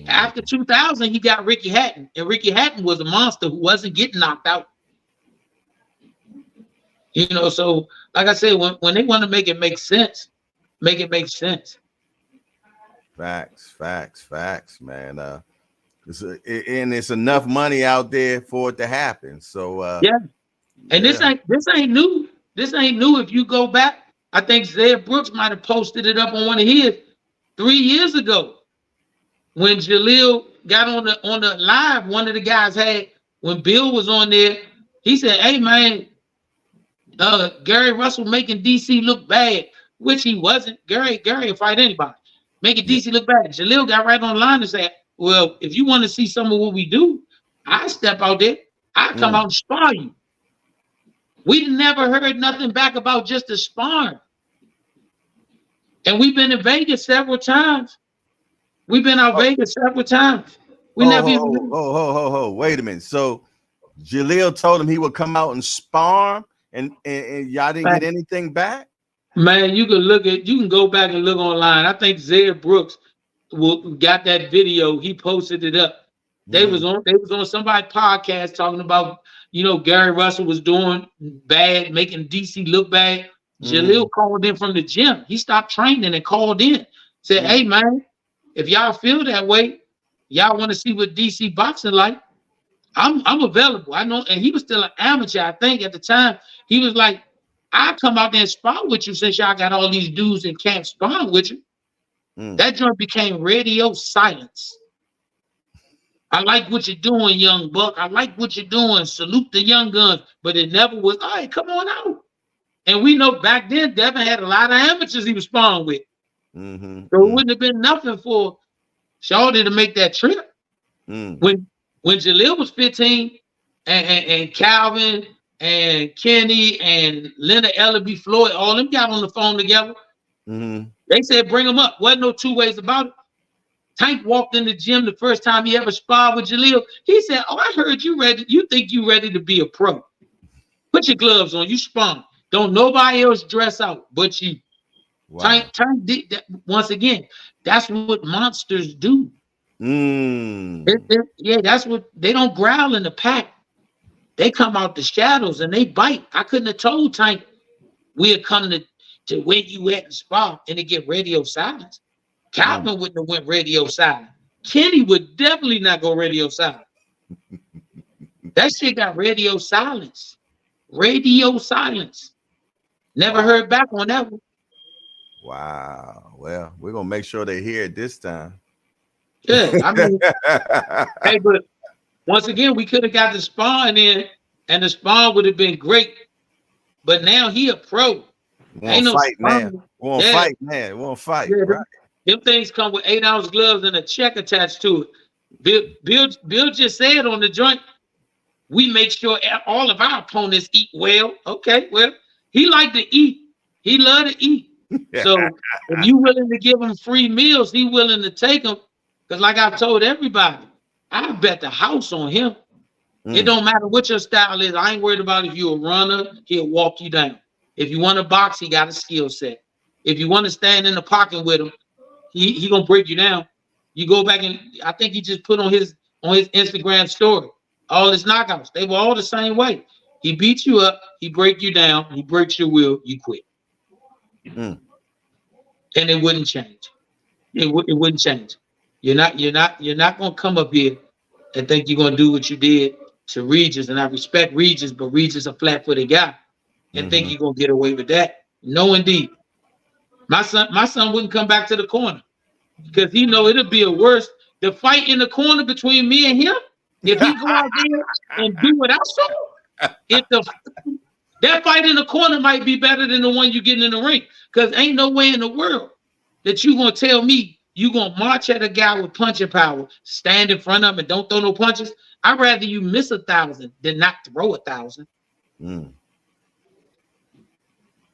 After 2000, he got Ricky Hatton. And Ricky Hatton was a monster who wasn't getting knocked out. You know, so like I said, when they want to make it make sense, make it make sense. Facts, man. It's enough money out there for it to happen. So yeah. And this ain't new. This ain't new. If you go back, I think Zed Brooks might have posted it up on one of his 3 years ago when Jahil got on the live. One of the guys had, when Bill was on there, he said, "Hey man, Gary Russell making DC look bad," which he wasn't. Gary will fight anybody, making DC look bad. Jahil got right on the line and said, "Well, if you want to see some of what we do, I step out there. I come out and spar you." We never heard nothing back about just the sparring. And we've been in Vegas several times. We've been out Vegas several times. We never even. Wait a minute. So Jahil told him he would come out and spar, and y'all didn't get anything back? Man, you can go back and look online. I think Zed Brooks got that video. He posted it up. They was on somebody's podcast talking about, you know, Gary Russell was doing bad, making DC look bad. Jahil called in from the gym. He stopped training and called in. Said, "Hey man, if y'all feel that way, y'all want to see what DC boxing like, I'm available." I know, and he was still an amateur, I think, at the time. He was like, "I come out there and spar with you since y'all got all these dudes in camp sparring with you." That joint became radio silence. "I like what you're doing, young buck. I like what you're doing. Salute the young guns." But it never was, "All right, come on out." And we know back then, Devin had a lot of amateurs he was sparring with. So it wouldn't have been nothing for Shawty to make that trip. When Jahil was 15 and Calvin and Kenny and Leonard Ellaby, Floyd, all them got on the phone together. They said, "Bring him up." Wasn't no two ways about it. Tank walked in the gym the first time he ever sparred with Jahil. He said, "Oh, I heard you ready. You think you ready to be a pro? Put your gloves on. You sparring. Don't nobody else dress out but you." Wow. Tank did that. Once again, that's what monsters do. Yeah, that's what they don't growl in the pack. They come out the shadows and they bite. I couldn't have told Tank we'd come to where you at and spar and to get radio silence. Calvin wouldn't have went radio silent. Kenny would definitely not go radio silent. That shit got radio silence. Radio silence. Never heard back on that one. Wow. Well, we're gonna make sure they hear it this time. Yeah, I mean, hey, but once again, we could have got the spawn in, and the spawn would have been great. But now he a pro. Ain't no fight now. Won't fight, man. Won't fight. Yeah, right. Them things come with 8-ounce gloves and a check attached to it. Bill just said on the joint, we make sure all of our opponents eat well. Okay, well, he like to eat. He love to eat. So if you willing to give him free meals, he willing to take them. Because like I've told everybody, I bet the house on him. It don't matter what your style is. I ain't worried about if you're a runner, he'll walk you down. If you want to box, he got a skill set. If you want to stand in the pocket with him, he gonna break you down. You go back and I think he just put on his Instagram story all his knockouts. They were all the same way. He beats you up, he break you down, he breaks your will, you quit. And it wouldn't change. It wouldn't change. You're not gonna come up here and think you're gonna do what you did to Regis. And I respect Regis, but Regis a flat-footed guy, and think you're gonna get away with that. No, indeed. My son wouldn't come back to the corner. because he know it'll be a worse. The fight in the corner between me and him, if he go out there and do what I saw, that fight in the corner might be better than the one you getting in the ring. Because ain't no way in the world that you gonna tell me you gonna march at a guy with punching power, stand in front of him and don't throw no punches. I'd rather you miss 1,000 than not throw 1,000.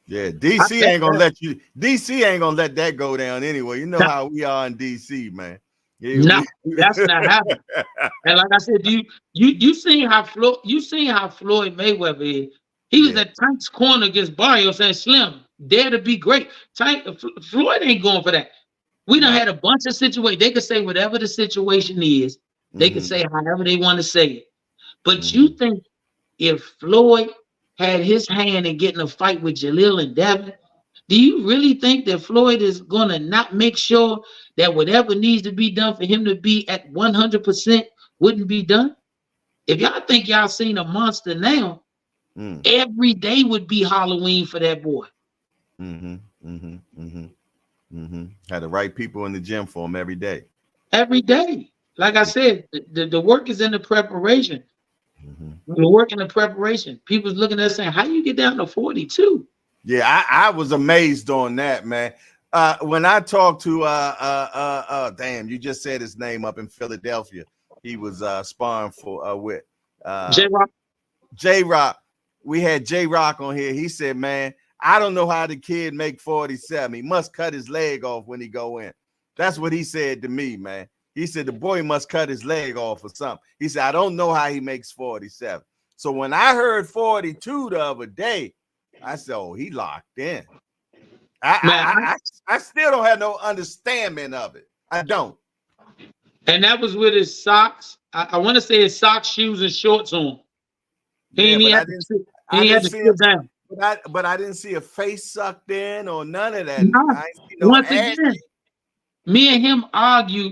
Yeah, DC ain't gonna let you. DC ain't gonna let that go down anyway. You know how we are in DC, man. Yeah, no, that's not happening. And like I said, you seen how Floyd Mayweather is. He was at Tank's corner against Barrios and Slim, dare to be great. Floyd ain't going for that. We done had a bunch of situations. They could say whatever the situation is. They could say however they want to say it. But you think if Floyd had his hand in getting a fight with Jahil and Devin, do you really think that Floyd is going to not make sure that whatever needs to be done for him to be at 100% wouldn't be done? If y'all think y'all seen a monster now, every day would be Halloween for that boy. Had the right people in the gym for him every day. Every day. Like I said, the work is in the preparation. The work in the preparation. People's looking at us saying, how you get down to 42? Yeah, I was amazed on that, man. When I talked to damn, you just said his name up in Philadelphia. He was sparring with J-Rock. J-Rock. We had J-Rock on here. He said, man, I don't know how the kid make 47. He must cut his leg off when he go in. That's what he said to me, man. He said the boy must cut his leg off or something. He said, I don't know how he makes 47. So when I heard 42 the other day, I said, oh, he locked in. I still don't have no understanding of it. I don't. And that was with his socks. I want to say his socks, shoes, and shorts on. He had to sit down. But I didn't see a face sucked in or none of that. No. I ain't see no Once again, me and him argue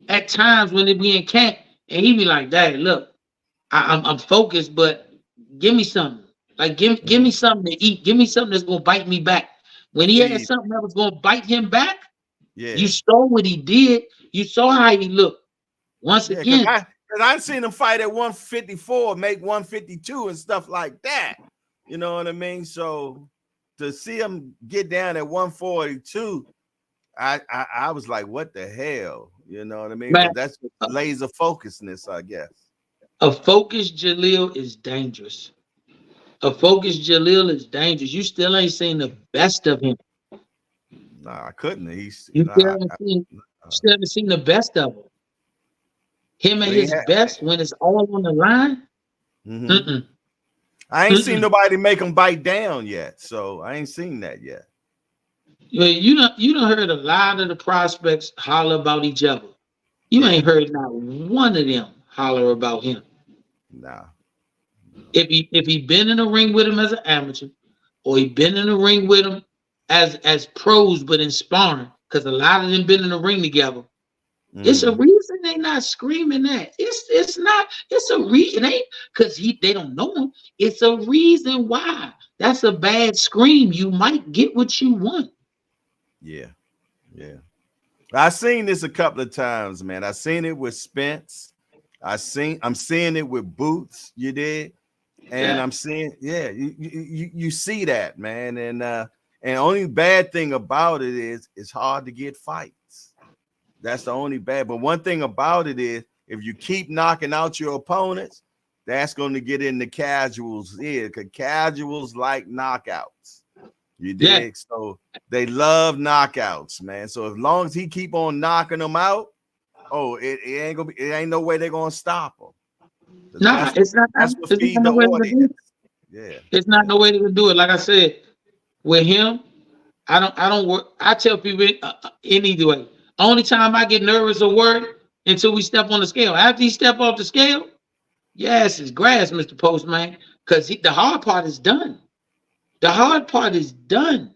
at times when we in camp, and he be like, Dad, look, I'm focused, but give me something. Like give me something to eat. Give me something that's gonna bite me back. When he had something that was gonna bite him back, you saw what he did. You saw how he looked. Once again, because I seen him fight at 154, make 152 and stuff like that. You know what I mean? So to see him get down at 142, I was like, what the hell? You know what I mean? But that's laser focusedness, I guess. A focused Jahil is dangerous. A focused Jahil is dangerous. You still ain't seen the best of him. Nah, I couldn't. You still haven't seen the best of him. Him at his best when it's all on the line. I ain't seen nobody make him bite down yet, so I ain't seen that yet. You done heard a lot of the prospects holler about each other. You ain't heard not one of them holler about him. Nah. If he been in the ring with him as an amateur, or he been in the ring with him as pros, but in sparring, because a lot of them been in the ring together. It's a reason they not screaming that. It's a reason. It ain't because they don't know him. It's a reason why. That's a bad scream. You might get what you want. Yeah. I seen this a couple of times, man. I seen it with Spence. I'm seeing it with Boots. You did, and I'm seeing, you see that, man. And only bad thing about it is it's hard to get fights. That's the only bad. But one thing about it is if you keep knocking out your opponents, that's going to get in the casuals' ear, because casuals like knockouts. You dig? Yeah. So they love knockouts, man. So as long as he keep on knocking them out, it ain't no way they're gonna stop him. Nah, it's not. That's what feed the audience. Yeah, it's not no way to do it. Like I said, with him, I don't work. I tell people any way. Only time I get nervous or worried until we step on the scale. After he step off the scale, yes, it's grass, Mr. Postman, because the hard part is done. The hard part is done.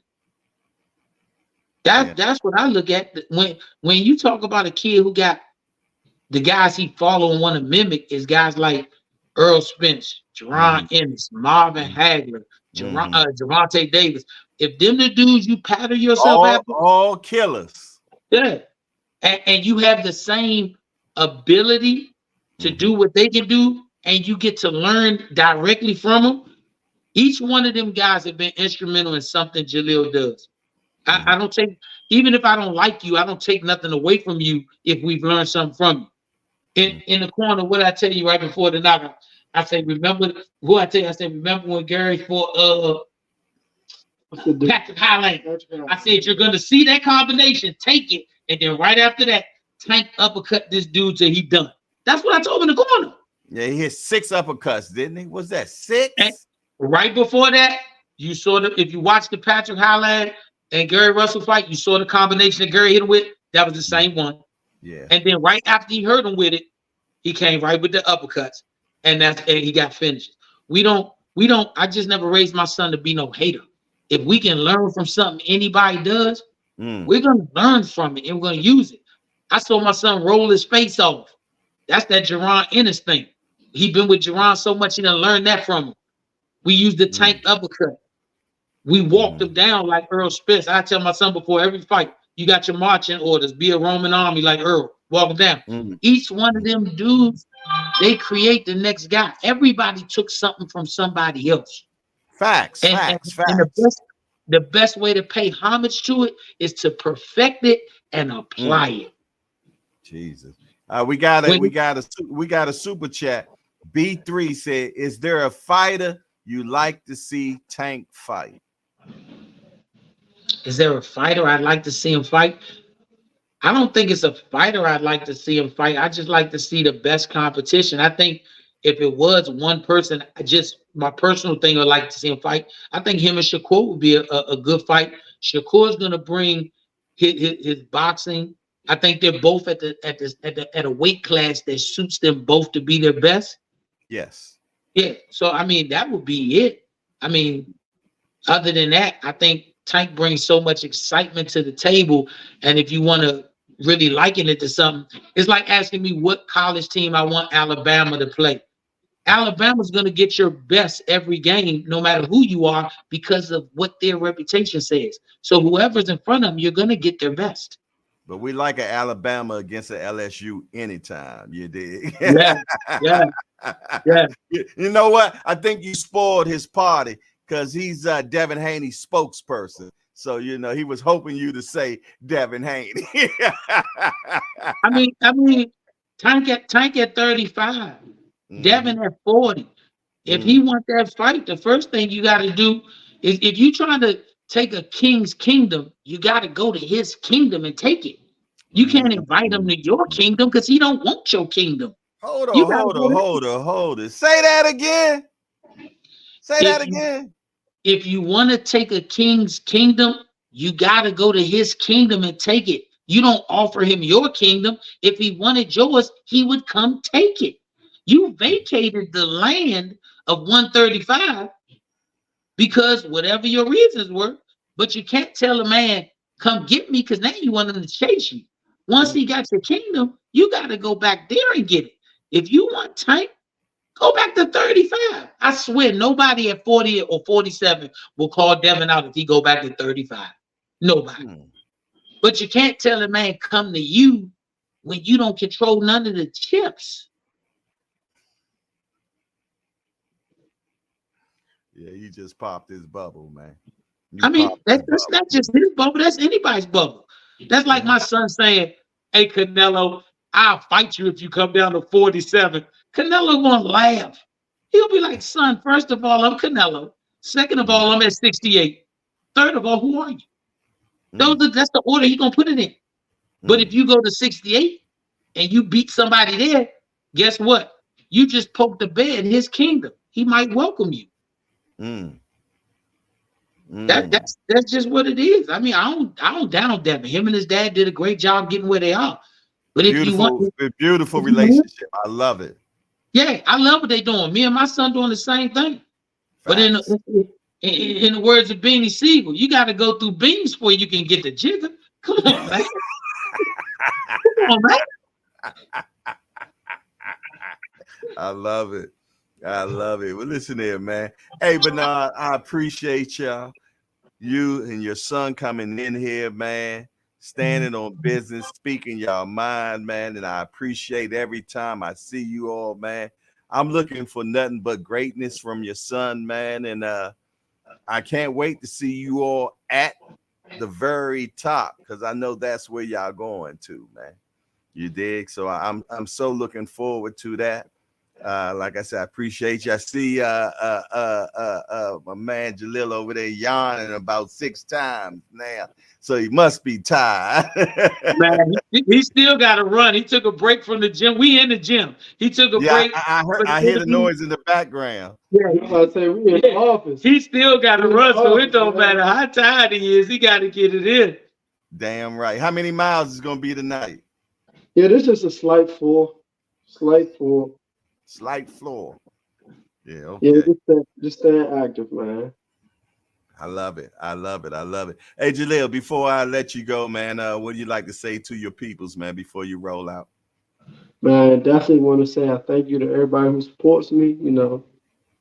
That's what I look at when you talk about a kid who got the guys he follow and want to mimic is guys like Earl Spence, Jerron Ennis, Marvin Hagler, Gervonta Davis. If them the dudes you pattern yourself after, all killers. Yeah. and you have the same ability to do what they can do, and you get to learn directly from them. Each one of them guys have been instrumental in something Jahil does. I don't take, even if I don't like you, I don't take nothing away from you if we've learned something from you. In the corner, what I tell you right before the knockout, I say, remember who I tell you, I said, remember when Gary fought Patrick Highland? I said, you're gonna see that combination, take it, and then right after that, Tank uppercut this dude till he done. That's what I told him in the corner. Yeah, he hit 6 uppercuts, didn't he? Was that 6? And right before that, you saw the, if you watched the Patrick Highland and Gary Russell fight, you saw the combination that Gary hit him with. That was the same one. Yeah. And then right after he hurt him with it, he came right with the uppercuts, and he got finished. We don't. I just never raised my son to be no hater. If we can learn from something anybody does, we're gonna learn from it and we're gonna use it. I saw my son roll his face off. That's that Jerron Ennis thing. He been with Jerron so much, he done learned that from him. We used the Tank uppercut. We walked him down like Earl Spence. I tell my son before every fight, you got your marching orders. Be a Roman army like Earl. Walk him down. Each one of them dudes, they create the next guy. Everybody took something from somebody else. Facts. And the best way to pay homage to it is to perfect it and apply it. Jesus. We got a super chat. B3 said, is there a fighter you like to see Tank fight? Is there a fighter I'd like to see him fight? I don't think it's a fighter I'd like to see him fight. I just like to see the best competition. I think if it was one person, my personal thing I'd like to see him fight. I think him and Shakur would be a good fight. Shakur's gonna bring his boxing. I think they're both at a weight class that suits them both to be their best. Yes. Yeah. So I mean, that would be it. I mean, other than that, I think Tank brings so much excitement to the table. And if you want to really liken it to something, it's like asking me what college team I want Alabama to play. Alabama's going to get your best every game, no matter who you are, because of what their reputation says. So whoever's in front of them, you're going to get their best. But we like an Alabama against an LSU anytime, you dig? Yeah. You know what? I think you spoiled his party because he's Devin Haney's spokesperson. So, you know, he was hoping you to say Devin Haney. I mean, Tank at 35, Devin at 40. If he wants that fight, the first thing you got to do is, if you're trying to take a king's kingdom, you got to go to his kingdom and take it. You can't invite him to your kingdom because he don't want your kingdom. Hold on. Say that again. If you want to take a king's kingdom, you got to go to his kingdom and take it. You don't offer him your kingdom. If he wanted yours, he would come take it. You vacated the land of 135 because whatever your reasons were, but you can't tell a man, come get me, because now you want him to chase you. Once he got your kingdom, you got to go back there and get it. If you want Tank, go back to 35. I swear nobody at 40 or 47 will call Devin out if he go back to 35. Nobody. But you can't tell a man come to you when you don't control none of the chips. Yeah, you just popped his bubble, man. That's not just his bubble. That's anybody's bubble. That's like my son saying, hey, Canelo, I'll fight you if you come down to 47. Canelo gonna laugh. He'll be like, son, first of all, I'm Canelo. Second of all, I'm at 68. Third of all, who are you? That's the order he's gonna put it in. But if you go to 68 and you beat somebody there, guess what? You just poked the bear in his kingdom. He might welcome you. That's just what it is. I mean, I don't down Devin. Him and his dad did a great job getting where they are. But if you want a beautiful relationship, I love it. Yeah, I love what they're doing. Me and my son doing the same thing. Facts. But in the words of Beanie Siegel, you got to go through beans before you can get the jigger. Come on, man. Come on, man. I love it. Well, listen here, man. Hey, Bernard, I appreciate y'all. You and your son coming in here, man. standing on business, speaking your mind, man. And I appreciate every time I see you all, man. I'm looking for nothing but greatness from your son, man. And I can't wait to see you all at the very top, because I know that's where y'all going to, man. You dig? So I'm so looking forward to that. Like I said, I appreciate you. I see my man Jahil over there yawning about 6 times now, so he must be tired. Man, he still got to run. He took a break from the gym. We in the gym. He took a Yeah, break. I hear the noise in the background. Yeah, I was about to say we in the office. He still got to run, so it don't matter how tired he is. He got to get it in. Damn right. How many miles is gonna be tonight? Yeah, this is a slight 4. Slight 4. Slight floor. Yeah, okay. Yeah, just staying active, man. I love it. I love it. I love it. Hey, Jahil, before I let you go, man, what do you like to say to your peoples, man, before you roll out? Man, I definitely want to say I thank you to everybody who supports me. You know,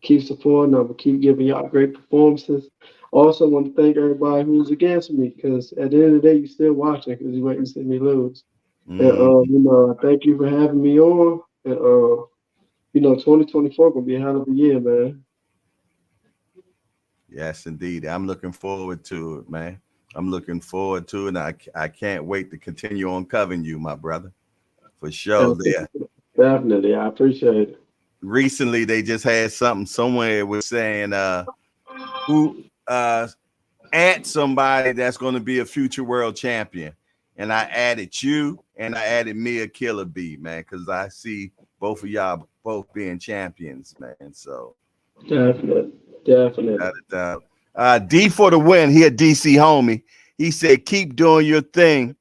keep supporting. I'm gonna keep giving y'all great performances. Also, want to thank everybody who's against me, because at the end of the day, you're still watching because you're waiting to see me lose. And you know, thank you for having me on. And you know, 2024 gonna be a hell of a year, man. Yes, indeed. I'm looking forward to it, man. I'm looking forward to it. And I can't wait to continue on covering you, my brother. For sure. There. Definitely, I appreciate it. Recently, they just had something somewhere was saying who add somebody that's going to be a future world champion. And I added you and I added Mia Killer B, man, because I see both of y'all both being champions, man. So Definitely. D for the win. He a DC homie. He said, keep doing your thing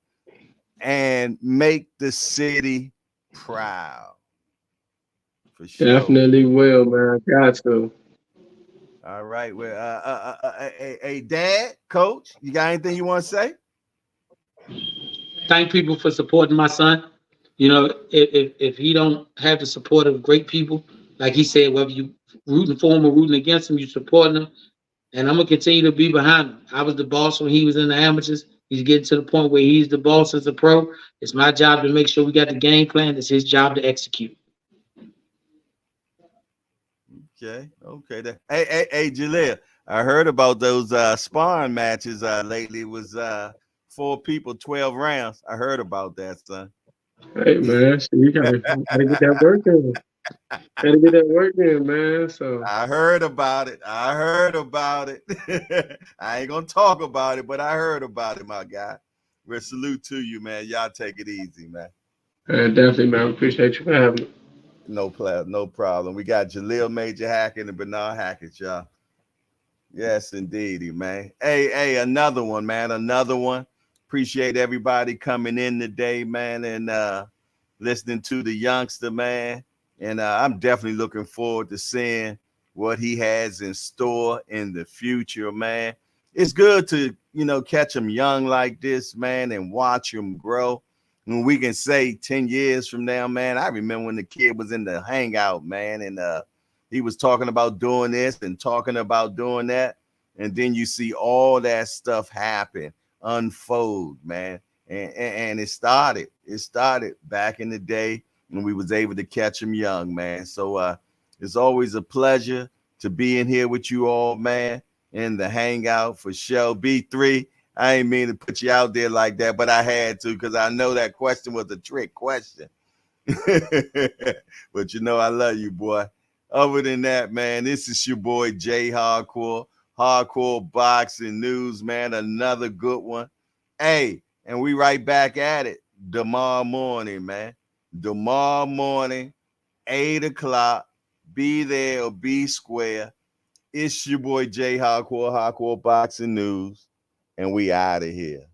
and make the city proud. For sure. Definitely will, man. Got to. All right. Well, hey, Dad, Coach, you got anything you want to say? Thank people for supporting my son. You know, if he don't have the support of great people, like he said, whether you rooting for him or rooting against him, you supporting him. And I'm gonna continue to be behind him. I was the boss when he was in the amateurs. He's getting to the point where he's the boss as a pro. It's my job to make sure we got the game plan. It's his job to execute. Okay. Hey, Jahil, I heard about those sparring matches lately. It was 4 people, 12 rounds. I heard about that, son. Hey, man, so you gotta get that work in. Gotta get that work in, man. So I heard about it. I ain't gonna talk about it, but I heard about it, my guy. Well, salute to you, man. Y'all take it easy, man. definitely, man. Appreciate you for having me. No problem. We got Jahil Major Hackett and Bernard Hackett, y'all. Yes, indeedy, man. Hey, another one, man. Another one. Appreciate everybody coming in today, man, and listening to the youngster, man. And I'm definitely looking forward to seeing what he has in store in the future, man. It's good to, catch him young like this, man, and watch him grow. When we can say 10 years from now, man, I remember when the kid was in the hangout, man, and he was talking about doing this and talking about doing that. And then you see all that stuff happen, unfold, man. And it started back in the day when we was able to catch him young, man. So it's always a pleasure to be in here with you all, man, in the hangout for show. B3, I ain't mean to put you out there like that, but I had to, because I know that question was a trick question. But I love you, boy. Other than that, man, this is your boy Jay Hardcore Boxing News, man. Another good one. Hey, and we right back at it tomorrow morning, man. Tomorrow morning, 8 o'clock. Be there or be square. It's your boy Jay Hardcore Boxing News, and we out of here.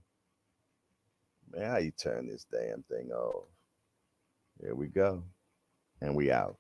Man, how you turn this damn thing off? Here we go, and we out.